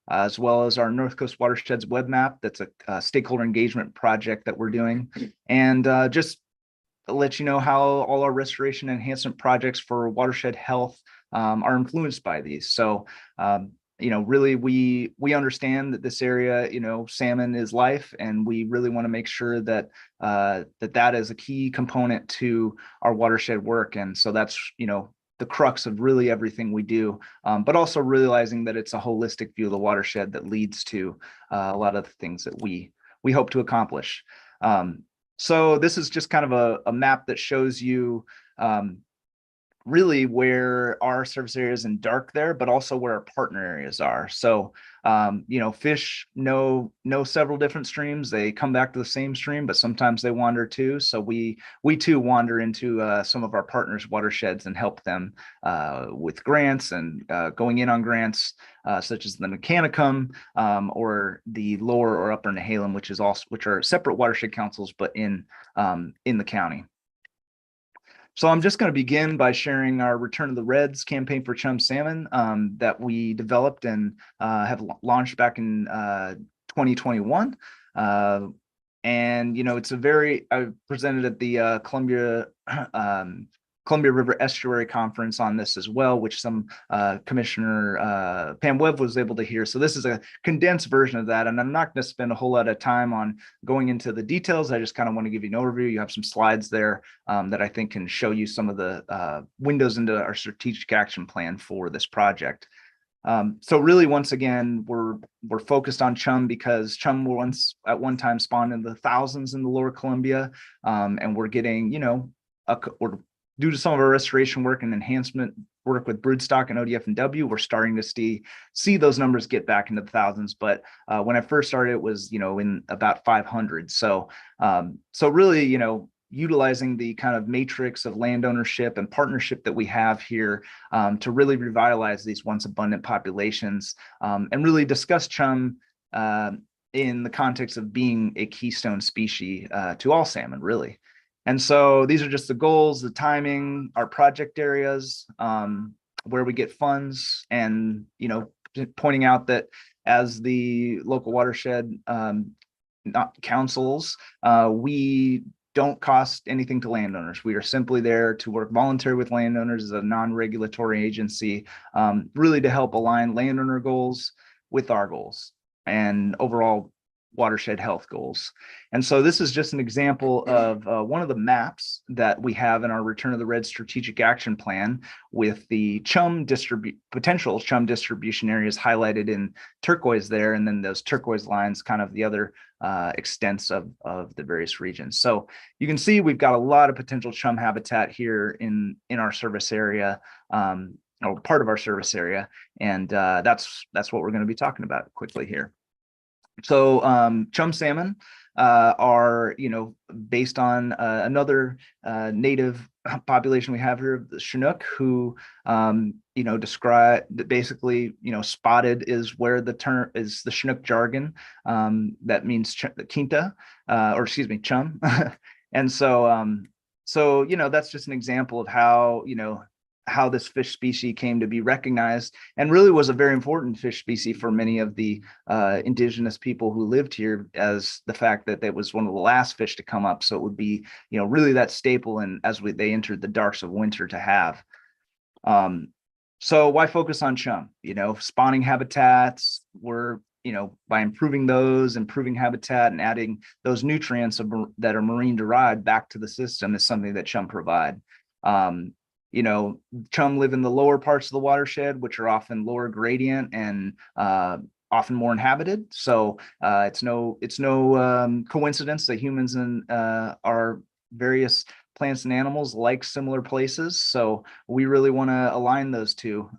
as well as our North Coast Watersheds web map. That's a stakeholder engagement project that we're doing. And just let you know how all our restoration enhancement projects for watershed health are influenced by these. So, really we understand that this area, salmon is life, and we really want to make sure that that is a key component to our watershed work. And so that's, the crux of really everything we do, but also realizing that it's a holistic view of the watershed that leads to a lot of the things that we hope to accomplish. So this is just kind of a map that shows you really where our service area is in dark there, but also where our partner areas are. So, fish know several different streams. They come back to the same stream, but sometimes they wander too. So we too wander into some of our partners' watersheds and help them with grants and going in on grants such as the Mechanicum or the lower or upper Nehalem, which are separate watershed councils, but in the county. So I'm just going to begin by sharing our Return of the Reds campaign for chum salmon that we developed and have launched back in 2021. And, it's I presented at the Columbia River Estuary Conference on this as well, which some Commissioner Pam Webb was able to hear. So this is a condensed version of that. And I'm not going to spend a whole lot of time on going into the details. I just kind of want to give you an overview. You have some slides there that I think can show you some of the windows into our strategic action plan for this project. So really, once again, we're focused on chum because chum at one time spawned in the thousands in the lower Columbia. And we're getting, due to some of our restoration work and enhancement work with broodstock and ODF and W, we're starting to see those numbers get back into the thousands. But when I first started, it was, in about 500. So really, utilizing the kind of matrix of land ownership and partnership that we have here to really revitalize these once abundant populations and really discuss chum in the context of being a keystone species to all salmon, really. And so these are just the goals, the timing, our project areas, where we get funds, and, pointing out that as the local watershed councils, we don't cost anything to landowners. We are simply there to work voluntary with landowners as a non-regulatory agency, really to help align landowner goals with our goals and overall watershed health goals. And so this is just an example of one of the maps that we have in our Return of the Red strategic action plan, with the potential chum distribution areas highlighted in turquoise there, and then those turquoise lines kind of the other extents of the various regions. So you can see we've got a lot of potential chum habitat here in our service area, or part of our service area, and that's what we're going to be talking about quickly here. So chum salmon are, based on another native population we have here, the Chinook, who, describe basically, spotted is where the term is, the Chinook jargon that means quinta, or excuse me, chum. And so, that's just an example of how this fish species came to be recognized, and really was a very important fish species for many of the indigenous people who lived here, as the fact that it was one of the last fish to come up. So it would be, really that staple, and they entered the darks of winter to have. So why focus on chum? Spawning habitats were, by improving habitat and adding those nutrients that are marine derived back to the system is something that chum provide. Chum live in the lower parts of the watershed, which are often lower gradient and often more inhabited. So it's no coincidence that humans and our various plants and animals like similar places. So we really want to align those two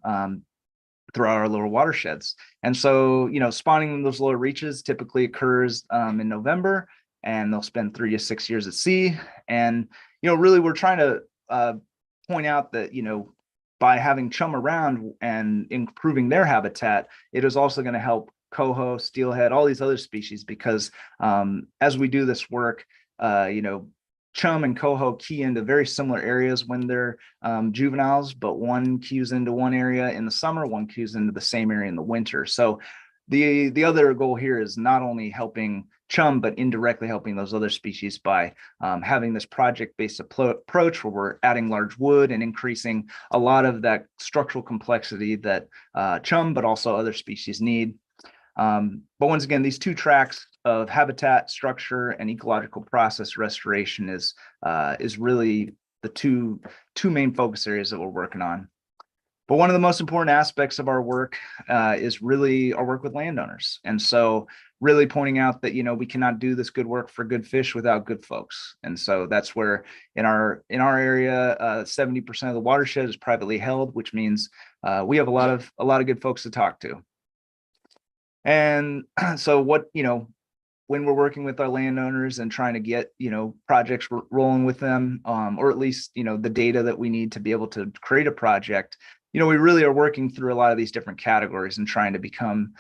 throughout our lower watersheds. And so, spawning in those lower reaches typically occurs in November, and they'll spend 3 to 6 years at sea. And, really we're trying to point out that, by having chum around and improving their habitat, it is also going to help coho, steelhead, all these other species, because as we do this work, chum and coho key into very similar areas when they're juveniles, but one cues into one area in the summer, one cues into the same area in the winter. So the other goal here is not only helping chum, but indirectly helping those other species by having this project-based approach where we're adding large wood and increasing a lot of that structural complexity that chum, but also other species need. But once again, these two tracks of habitat structure and ecological process restoration is really the two main focus areas that we're working on. But one of the most important aspects of our work is really our work with landowners. And so really pointing out that, we cannot do this good work for good fish without good folks. And so that's where in our area, 70% of the watershed is privately held, which means we have a lot of good folks to talk to. And so when we're working with our landowners and trying to get, projects rolling with them, or at least, the data that we need to be able to create a project, we really are working through a lot of these different categories and trying to become,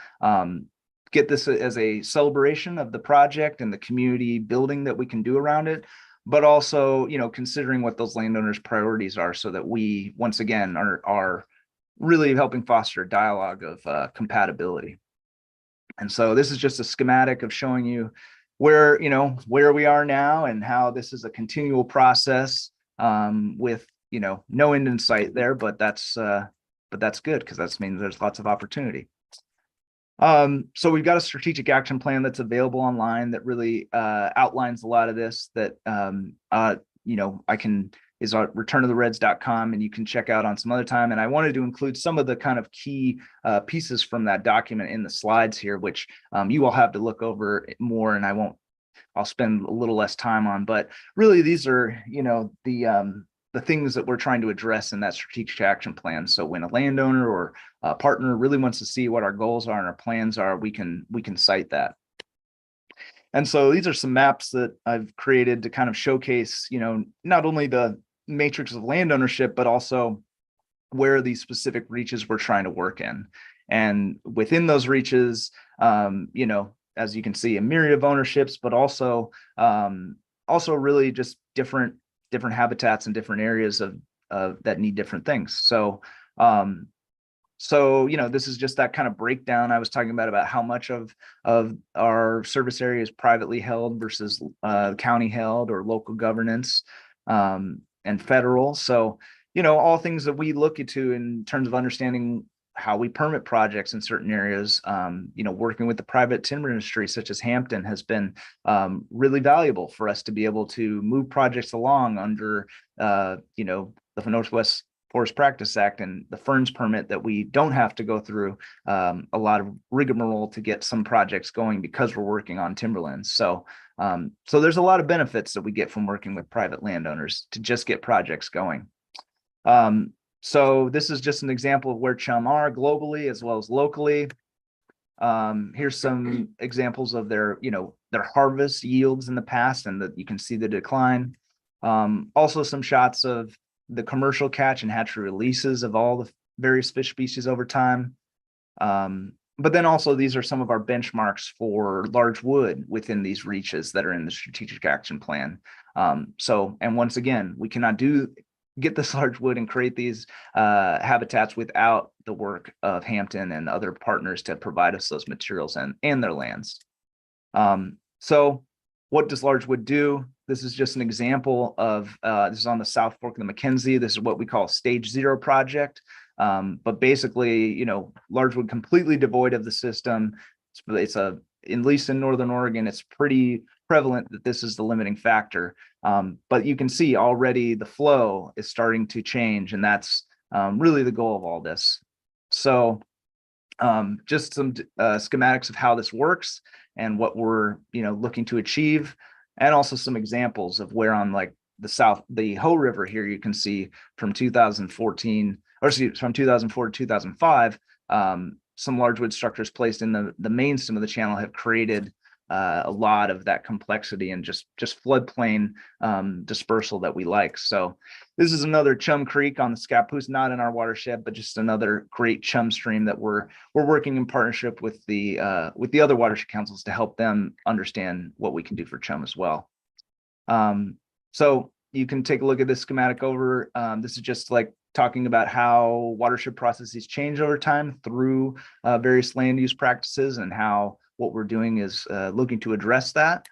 get this as a celebration of the project and the community building that we can do around it, but also, considering what those landowners' priorities are so that we, once again, are really helping foster a dialogue of compatibility. And so this is just a schematic of showing you where we are now and how this is a continual process with, no end in sight there, but that's good because that means there's lots of opportunity. So we've got a strategic action plan that's available online that really outlines a lot of this that, is on returnofthereds.com, and you can check out on some other time. And I wanted to include some of the kind of key pieces from that document in the slides here, which you will have to look over more, and I'll spend a little less time on, but really these are, the things that we're trying to address in that strategic action plan. So when a landowner or a partner really wants to see what our goals are and our plans are, we can cite that. And so these are some maps that I've created to kind of showcase, not only the matrix of land ownership, but also where these specific reaches we're trying to work in. And within those reaches, as you can see, a myriad of ownerships, but also really just different habitats and different areas of that need different things. So this is just that kind of breakdown I was talking about how much of our service area is privately held versus county held or local governance and federal. So, all things that we look into in terms of understanding how we permit projects in certain areas, working with the private timber industry, such as Hampton, has been really valuable for us to be able to move projects along under, the Northwest Forest Practice Act and the Ferns permit, that we don't have to go through a lot of rigmarole to get some projects going because we're working on timberlands. So there's a lot of benefits that we get from working with private landowners to just get projects going. So this is just an example of where CHUM are globally as well as locally. Here's some examples of their harvest yields in the past, and that you can see the decline. Also some shots of the commercial catch and hatchery releases of all the various fish species over time. But then also these are some of our benchmarks for large wood within these reaches that are in the strategic action plan. And once again, we cannot get this large wood and create these habitats without the work of Hampton and other partners to provide us those materials and their lands. So what does large wood do? This is just an example of, this is on the South Fork of the McKenzie. This is what we call stage 0 project. But basically, large wood completely devoid of the system. It's at least in Northern Oregon, it's pretty prevalent that this is the limiting factor. But you can see already the flow is starting to change, and that's really the goal of all this. So just some schematics of how this works and what we're looking to achieve, and also some examples of where on like the Hoh River here, you can see from 2014, or from 2004 to 2005, some large wood structures placed in the main stem of the channel have created a lot of that complexity and just floodplain dispersal that we like. So this is another Chum Creek on the Scappoose, not in our watershed, but just another great chum stream that we're working in partnership with the other watershed councils to help them understand what we can do for chum as well. So you can take a look at this schematic over. This is just like talking about how watershed processes change over time through various land use practices, and how what we're doing is looking to address that.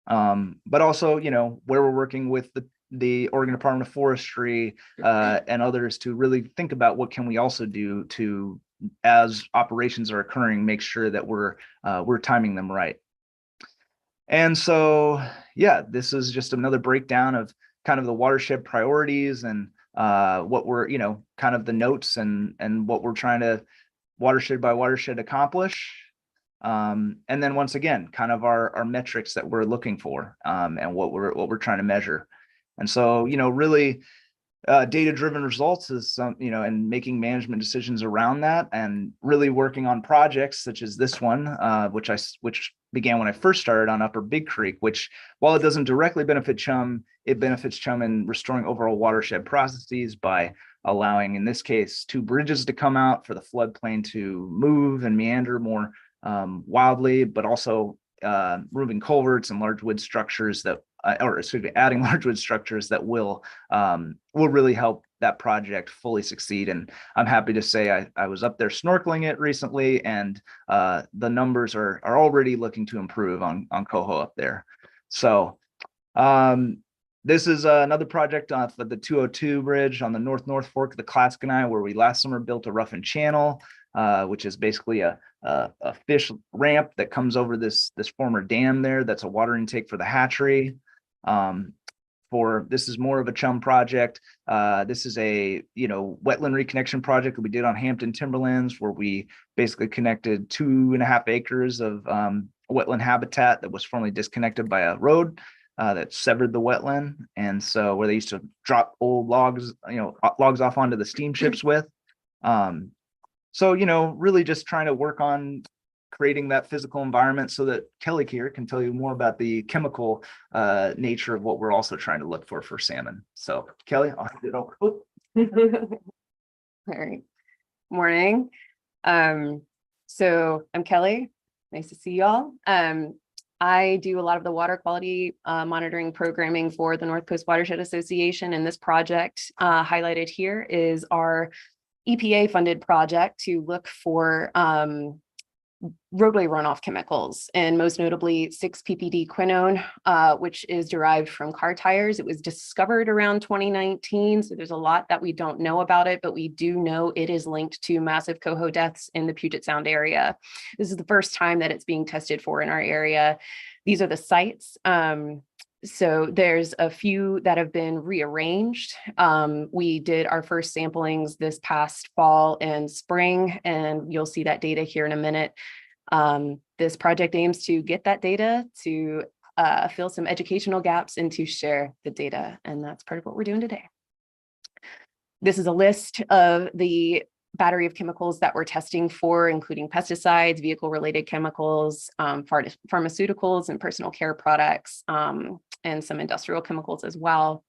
But also, where we're working with the Oregon Department of Forestry and others to really think about what can we also do to, as operations are occurring, make sure that we're timing them right. And so, yeah, this is just another breakdown of kind of the watershed priorities and what we're, kind of the notes and what we're trying to watershed by watershed accomplish. And then once again, kind of our metrics that we're looking for, and what we're trying to measure. And so, really, data-driven results is some, and making management decisions around that, and really working on projects such as this one, which began when I first started on Upper Big Creek, which, while it doesn't directly benefit Chum, it benefits Chum in restoring overall watershed processes by allowing, in this case, 2 bridges to come out for the floodplain to move and meander more wildly, but also removing culverts and large wood structures that, adding large wood structures that will really help that project fully succeed. And I'm happy to say I was up there snorkeling it recently, and the numbers are already looking to improve on Coho up there. So this is another project on the 202 bridge on the North Fork of the Claskenai, where we last summer built a roughened channel, which is basically a fish ramp that comes over this former dam there. That's a water intake for the hatchery. This is more of a Chum project. This is a wetland reconnection project that we did on Hampton Timberlands, where we basically connected 2.5 acres of wetland habitat that was formerly disconnected by a road that severed the wetland. And so where they used to drop old logs, logs off onto the steamships with. So, really just trying to work on creating that physical environment so that Kelly here can tell you more about the chemical nature of what we're also trying to look for salmon. So Kelly, I'll hand it over. All right. Morning. So I'm Kelly. Nice to see y'all. I do a lot of the water quality monitoring programming for the North Coast Watershed Association. And this project highlighted here is our EPA funded project to look for roadway runoff chemicals, and most notably 6-ppd quinone, which is derived from car tires. It was discovered around 2019, so there's a lot that we don't know about it, but we do know it is linked to massive coho deaths in the Puget Sound area. This is the first time that it's being tested for in our area. These are the sites. So there's a few that have been rearranged. We did our first samplings this past fall and spring, and you'll see that data here in a minute. This project aims to get that data, to fill some educational gaps, and to share the data. And that's part of what we're doing today. This is a list of the battery of chemicals that we're testing for, including pesticides, vehicle-related chemicals, pharmaceuticals, and personal care products, and some industrial chemicals as well.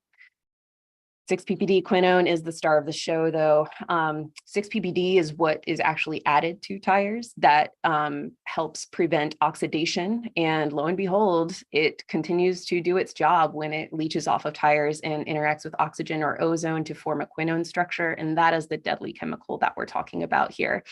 6-ppd quinone is the star of the show, though. 6-ppd is what is actually added to tires that helps prevent oxidation. And lo and behold, it continues to do its job when it leaches off of tires and interacts with oxygen or ozone to form a quinone structure. And that is the deadly chemical that we're talking about here.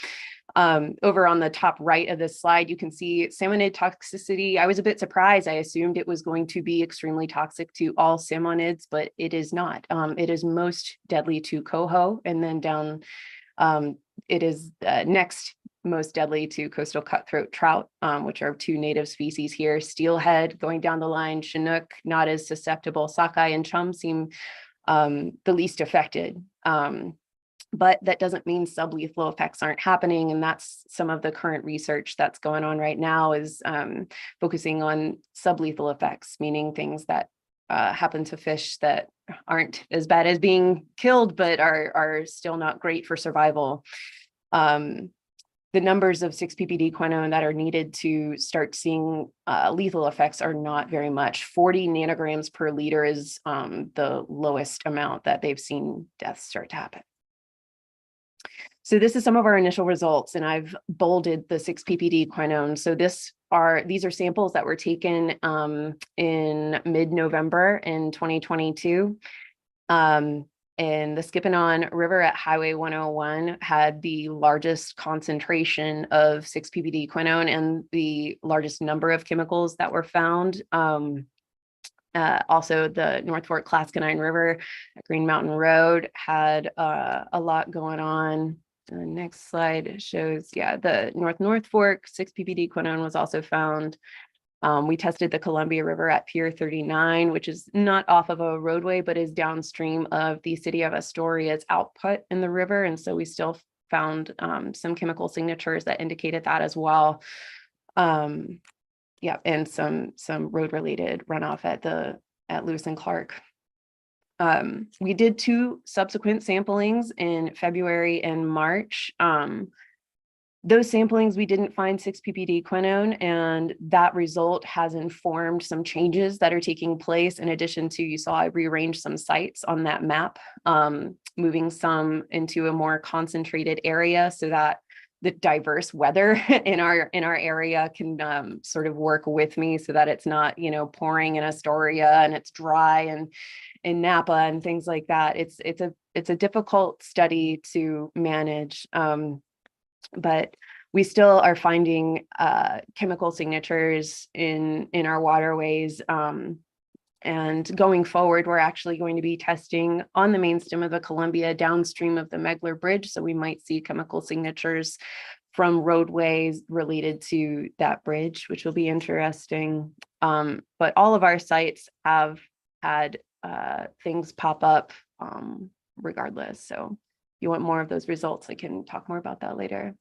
Over on the top right of this slide, you can see salmonid toxicity. I was a bit surprised. I assumed it was going to be extremely toxic to all salmonids, but it is not. It is most deadly to coho, and then down, it is next most deadly to coastal cutthroat trout, which are 2 native species here. Steelhead going down the line, Chinook not as susceptible. Sockeye and chum seem the least affected. But that doesn't mean sublethal effects aren't happening. And that's some of the current research that's going on right now, is focusing on sublethal effects, meaning things that happen to fish that aren't as bad as being killed, but are still not great for survival. The numbers of 6-ppd quinone that are needed to start seeing lethal effects are not very much. 40 nanograms per liter is the lowest amount that they've seen deaths start to happen. So this is some of our initial results, and I've bolded the 6-ppd quinone. So these are samples that were taken in mid-November in 2022. And the Skipanon River at Highway 101 had the largest concentration of 6-ppd quinone and the largest number of chemicals that were found. Also, the North Fork Claskenine River at Green Mountain Road had a lot going on. The next slide shows, the North Fork 6-ppd quinone was also found. We tested the Columbia River at Pier 39, which is not off of a roadway, but is downstream of the city of Astoria's output in the river. And so we still found some chemical signatures that indicated that as well. Yeah, and some road related runoff at Lewis and Clark. We did 2 subsequent samplings in February and March. Those samplings, we didn't find 6-ppd quinone, and that result has informed some changes that are taking place. In addition to, you saw I rearranged some sites on that map, moving some into a more concentrated area so that the diverse weather in our area can sort of work with me, so that it's not, you know, pouring in Astoria and it's dry and in Napa and things like that. It's a difficult study to manage. But we still are finding chemical signatures in our waterways. And going forward, we're actually going to be testing on the main stem of the Columbia downstream of the Megler Bridge. So we might see chemical signatures from roadways related to that bridge, which will be interesting. But all of our sites have had things pop up regardless. So if you want more of those results, I can talk more about that later.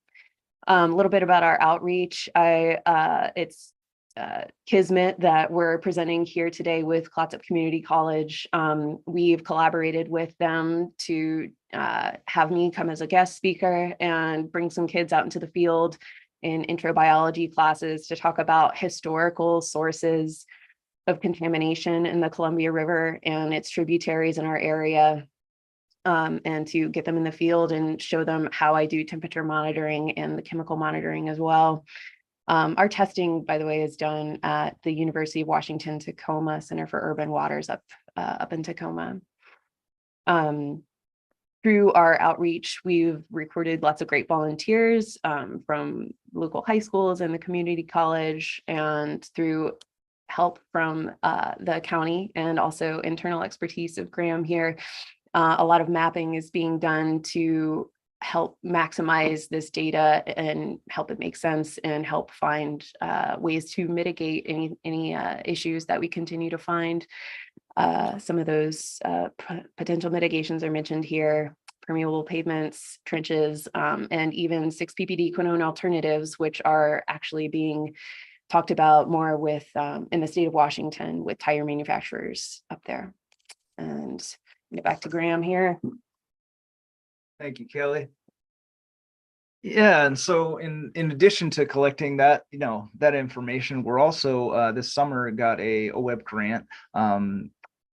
A little bit about our outreach. It's kismet that we're presenting here today with Clatsop Community College. We've collaborated with them to have me come as a guest speaker and bring some kids out into the field in intro biology classes to talk about historical sources of contamination in the Columbia River and its tributaries in our area. And to get them in the field and show them how I do temperature monitoring and the chemical monitoring as well. Our testing, by the way, is done at the University of Washington Tacoma Center for Urban Waters up in Tacoma. Through our outreach, we've recruited lots of great volunteers from local high schools and the community college, and through help from the county and also internal expertise of Graham here. A lot of mapping is being done to help maximize this data and help it make sense and help find ways to mitigate any issues that we continue to find. Some of those potential mitigations are mentioned here: permeable pavements, trenches, and even 6-ppd quinone alternatives, which are actually being talked about more with in the state of Washington with tire manufacturers up there. And get back to Graham here. Thank you, Kelly. Yeah, and so in addition to collecting that, that information, we're also this summer got a OWEB grant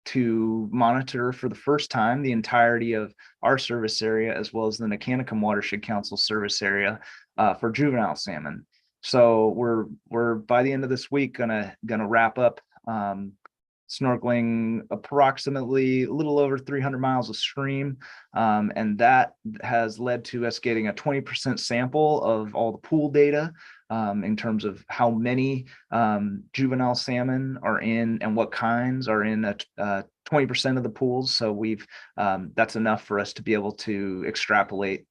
to monitor for the first time the entirety of our service area, as well as the Nicanicum Watershed Council service area for juvenile salmon. So we're by the end of this week gonna wrap up snorkeling approximately a little over 300 miles of stream. And that has led to us getting a 20% sample of all the pool data in terms of how many juvenile salmon are in and what kinds are in 20% of the pools. So we've that's enough for us to be able to extrapolate,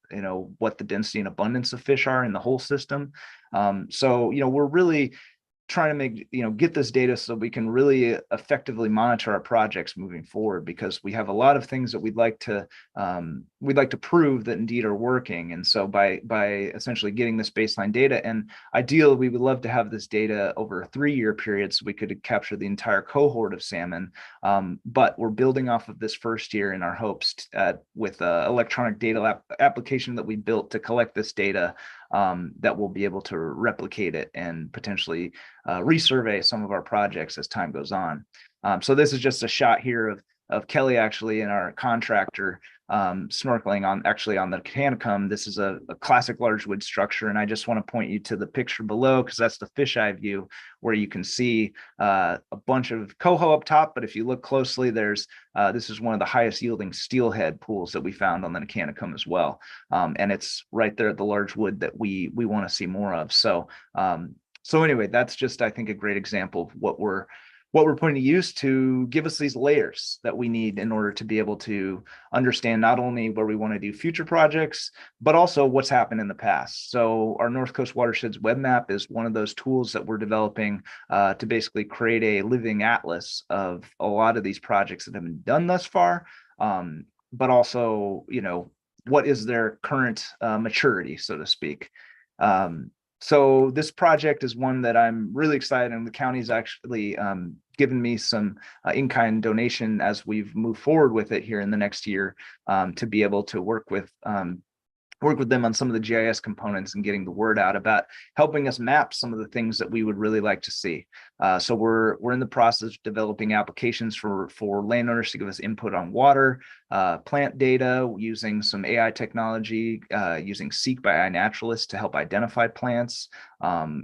what the density and abundance of fish are in the whole system. So, we're really trying to make, get this data so we can really effectively monitor our projects moving forward, because we have a lot of things that we'd like to prove that indeed are working. And so by essentially getting this baseline data, and ideally we would love to have this data over a 3-year period so we could capture the entire cohort of salmon. But we're building off of this first year in our hopes with an electronic data application that we built to collect this data, that we'll be able to replicate it and potentially resurvey some of our projects as time goes on. So this is just a shot here of Kelly actually and our contractor snorkeling on the Nicanicum. This is a classic large wood structure, and I just want to point you to the picture below because that's the fisheye view where you can see a bunch of coho up top. But if you look closely, there's this is one of the highest yielding steelhead pools that we found on the Nicanicum as well, and it's right there at the large wood that we want to see more of. So anyway, that's just, I think, a great example of what we're what we're putting to use to give us these layers that we need in order to be able to understand not only where we want to do future projects, but also what's happened in the past. So our North Coast Watersheds web map is one of those tools that we're developing to basically create a living atlas of a lot of these projects that have been done thus far, but also, what is their current maturity, so to speak. So this project is one that I'm really excited, and the county's actually given me some in-kind donation as we've moved forward with it here in the next year, to be able to work with them on some of the GIS components and getting the word out about helping us map some of the things that we would really like to see. So we're in the process of developing applications for landowners to give us input on water, plant data, using some AI technology, using Seek by iNaturalist to help identify plants.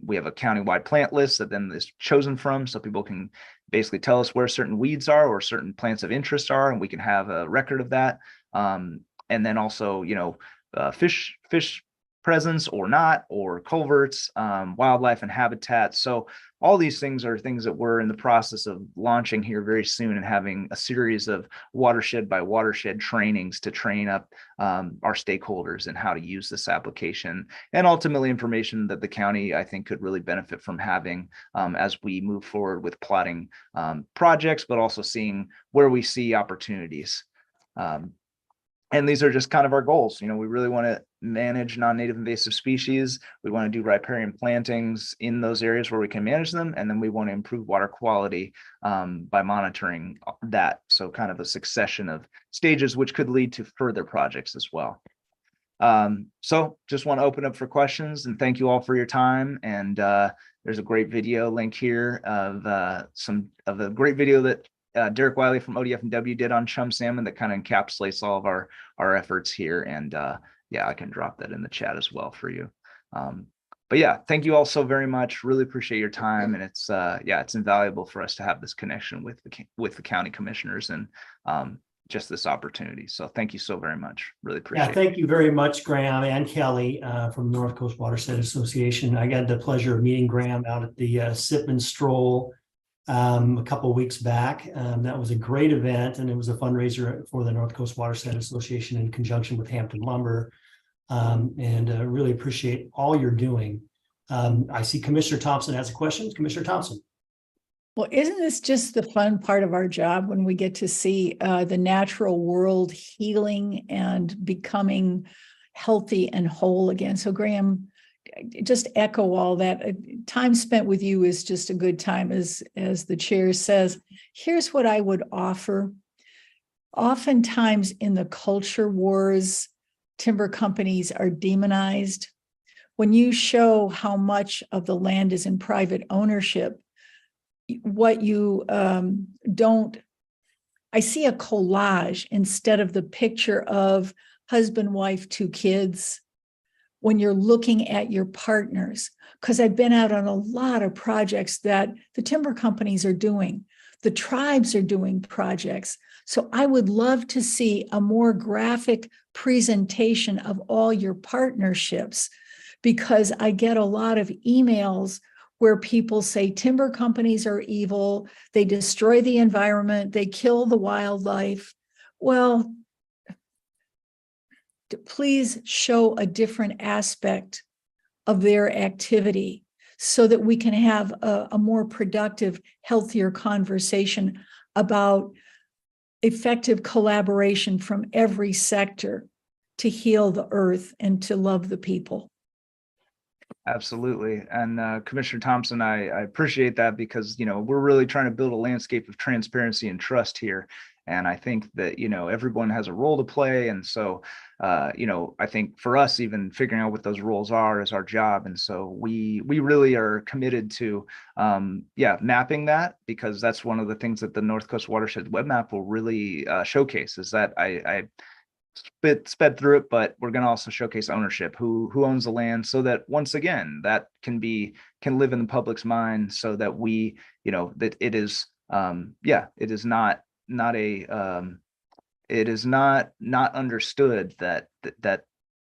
We have a countywide plant list that then is chosen from, so people can basically tell us where certain weeds are or certain plants of interest are, and we can have a record of that. And then also, fish presence or not, or culverts, wildlife and habitat. So all these things are things that we're in the process of launching here very soon, and having a series of watershed by watershed trainings to train up our stakeholders in how to use this application, and ultimately information that the county, I think, could really benefit from having as we move forward with plotting projects, but also seeing where we see opportunities. And these are just kind of our goals. We really want to manage non-native invasive species. We want to do riparian plantings in those areas where we can manage them. And then we want to improve water quality by monitoring that. So kind of a succession of stages, which could lead to further projects as well. So just want to open up for questions, and thank you all for your time. And there's a great video link here of a great video that Derek Wiley from ODF&W did on chum salmon that kind of encapsulates all of our efforts here. And yeah, I can drop that in the chat as well for you. But yeah, thank you all so very much. Really appreciate your time. And it's it's invaluable for us to have this connection with the county commissioners and just this opportunity. So thank you so very much. Really appreciate it. Thank you very much, Graham and Kelly from North Coast Watershed Association. I got the pleasure of meeting Graham out at the Sip and Stroll a couple of weeks back. That was a great event, and it was a fundraiser for the North Coast Watershed Association in conjunction with Hampton Lumber. And really appreciate all you're doing. I see Commissioner Thompson has a question. Commissioner Thompson. Well, isn't this just the fun part of our job when we get to see the natural world healing and becoming healthy and whole again? So Graham, just echo all that. Time spent with you is just a good time, as the chair says. Here's what I would offer. Oftentimes in the culture wars, timber companies are demonized. When you show how much of the land is in private ownership, what you don't, I see a collage instead of the picture of husband, wife, 2 kids, when you're looking at your partners, because I've been out on a lot of projects that the timber companies are doing. The tribes are doing projects. So I would love to see a more graphic presentation of all your partnerships, because I get a lot of emails where people say timber companies are evil, they destroy the environment, they kill the wildlife. Well, please show a different aspect of their activity so that we can have a more productive, healthier conversation about effective collaboration from every sector to heal the earth and to love the people. Absolutely. And Commissioner Thompson, I appreciate that, because, we're really trying to build a landscape of transparency and trust here. And I think that, everyone has a role to play. And so, I think for us, even figuring out what those roles are is our job. And so we really are committed to, mapping that, because that's one of the things that the North Coast Watershed web map will really showcase, is that I sped through it, but we're going to also showcase ownership, who owns the land, so that once again, that can live in the public's mind, so that we, that it is, it is not a, it is not understood that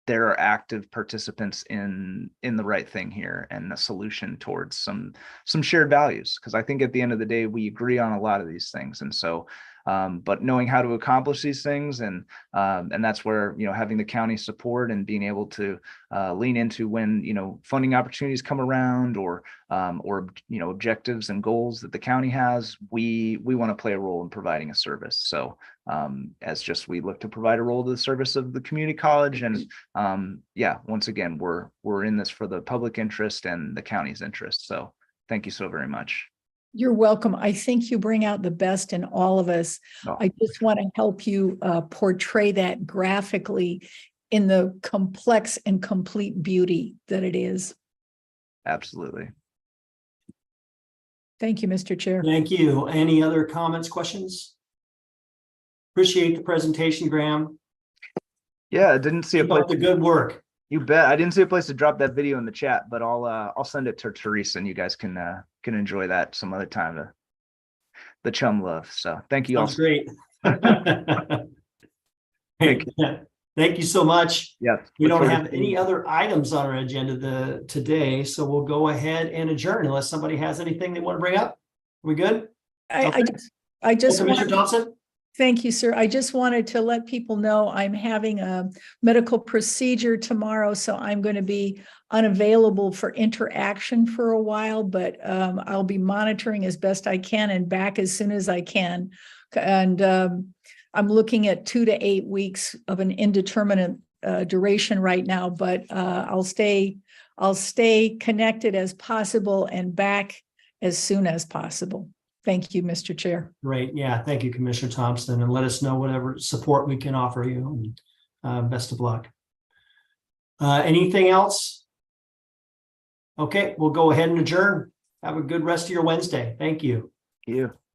they're active participants in the right thing here and a solution towards some shared values. Because I think at the end of the day, we agree on a lot of these things. And so, but knowing how to accomplish these things, and that's where, you know, having the county support and being able to lean into when, you know, funding opportunities come around, or you know, objectives and goals that the county has, we want to play a role in providing a service. So as just we look to provide a role to the service of the community college, and yeah, once again, we're in this for the public interest and the county's interest. So thank you so very much. You're welcome. I think you bring out the best in all of us. Oh. I just want to help you portray that graphically in the complex and complete beauty that it is. Absolutely. Thank you, Mr. Chair. Thank you. Any other comments, questions? Appreciate the presentation, Graham. Yeah, I didn't see a Keep place. up the good work. You bet. I didn't see a place to drop that video in the chat, but I'll send it to Teresa, and you guys can enjoy that some other time. The chum love. So thank you all. Sounds great. Thank Thank you so much. Yes. We look don't forward have to any seeing- other items on our agenda today, so we'll go ahead and adjourn unless somebody has anything they want to bring up. Are we good? I just Commissioner want, Thompson? thank you, sir. I just wanted to let people know I'm having a medical procedure tomorrow, so I'm going to be unavailable for interaction for a while, but I'll be monitoring as best I can and back as soon as I can. And I'm looking at 2 to 8 weeks of an indeterminate duration right now, but I'll stay connected as possible and back as soon as possible. Thank you, Mr. Chair. Great. Yeah, thank you, Commissioner Thompson, and let us know whatever support we can offer you. And best of luck. Anything else? Okay, we'll go ahead and adjourn. Have a good rest of your Wednesday. Thank you. you.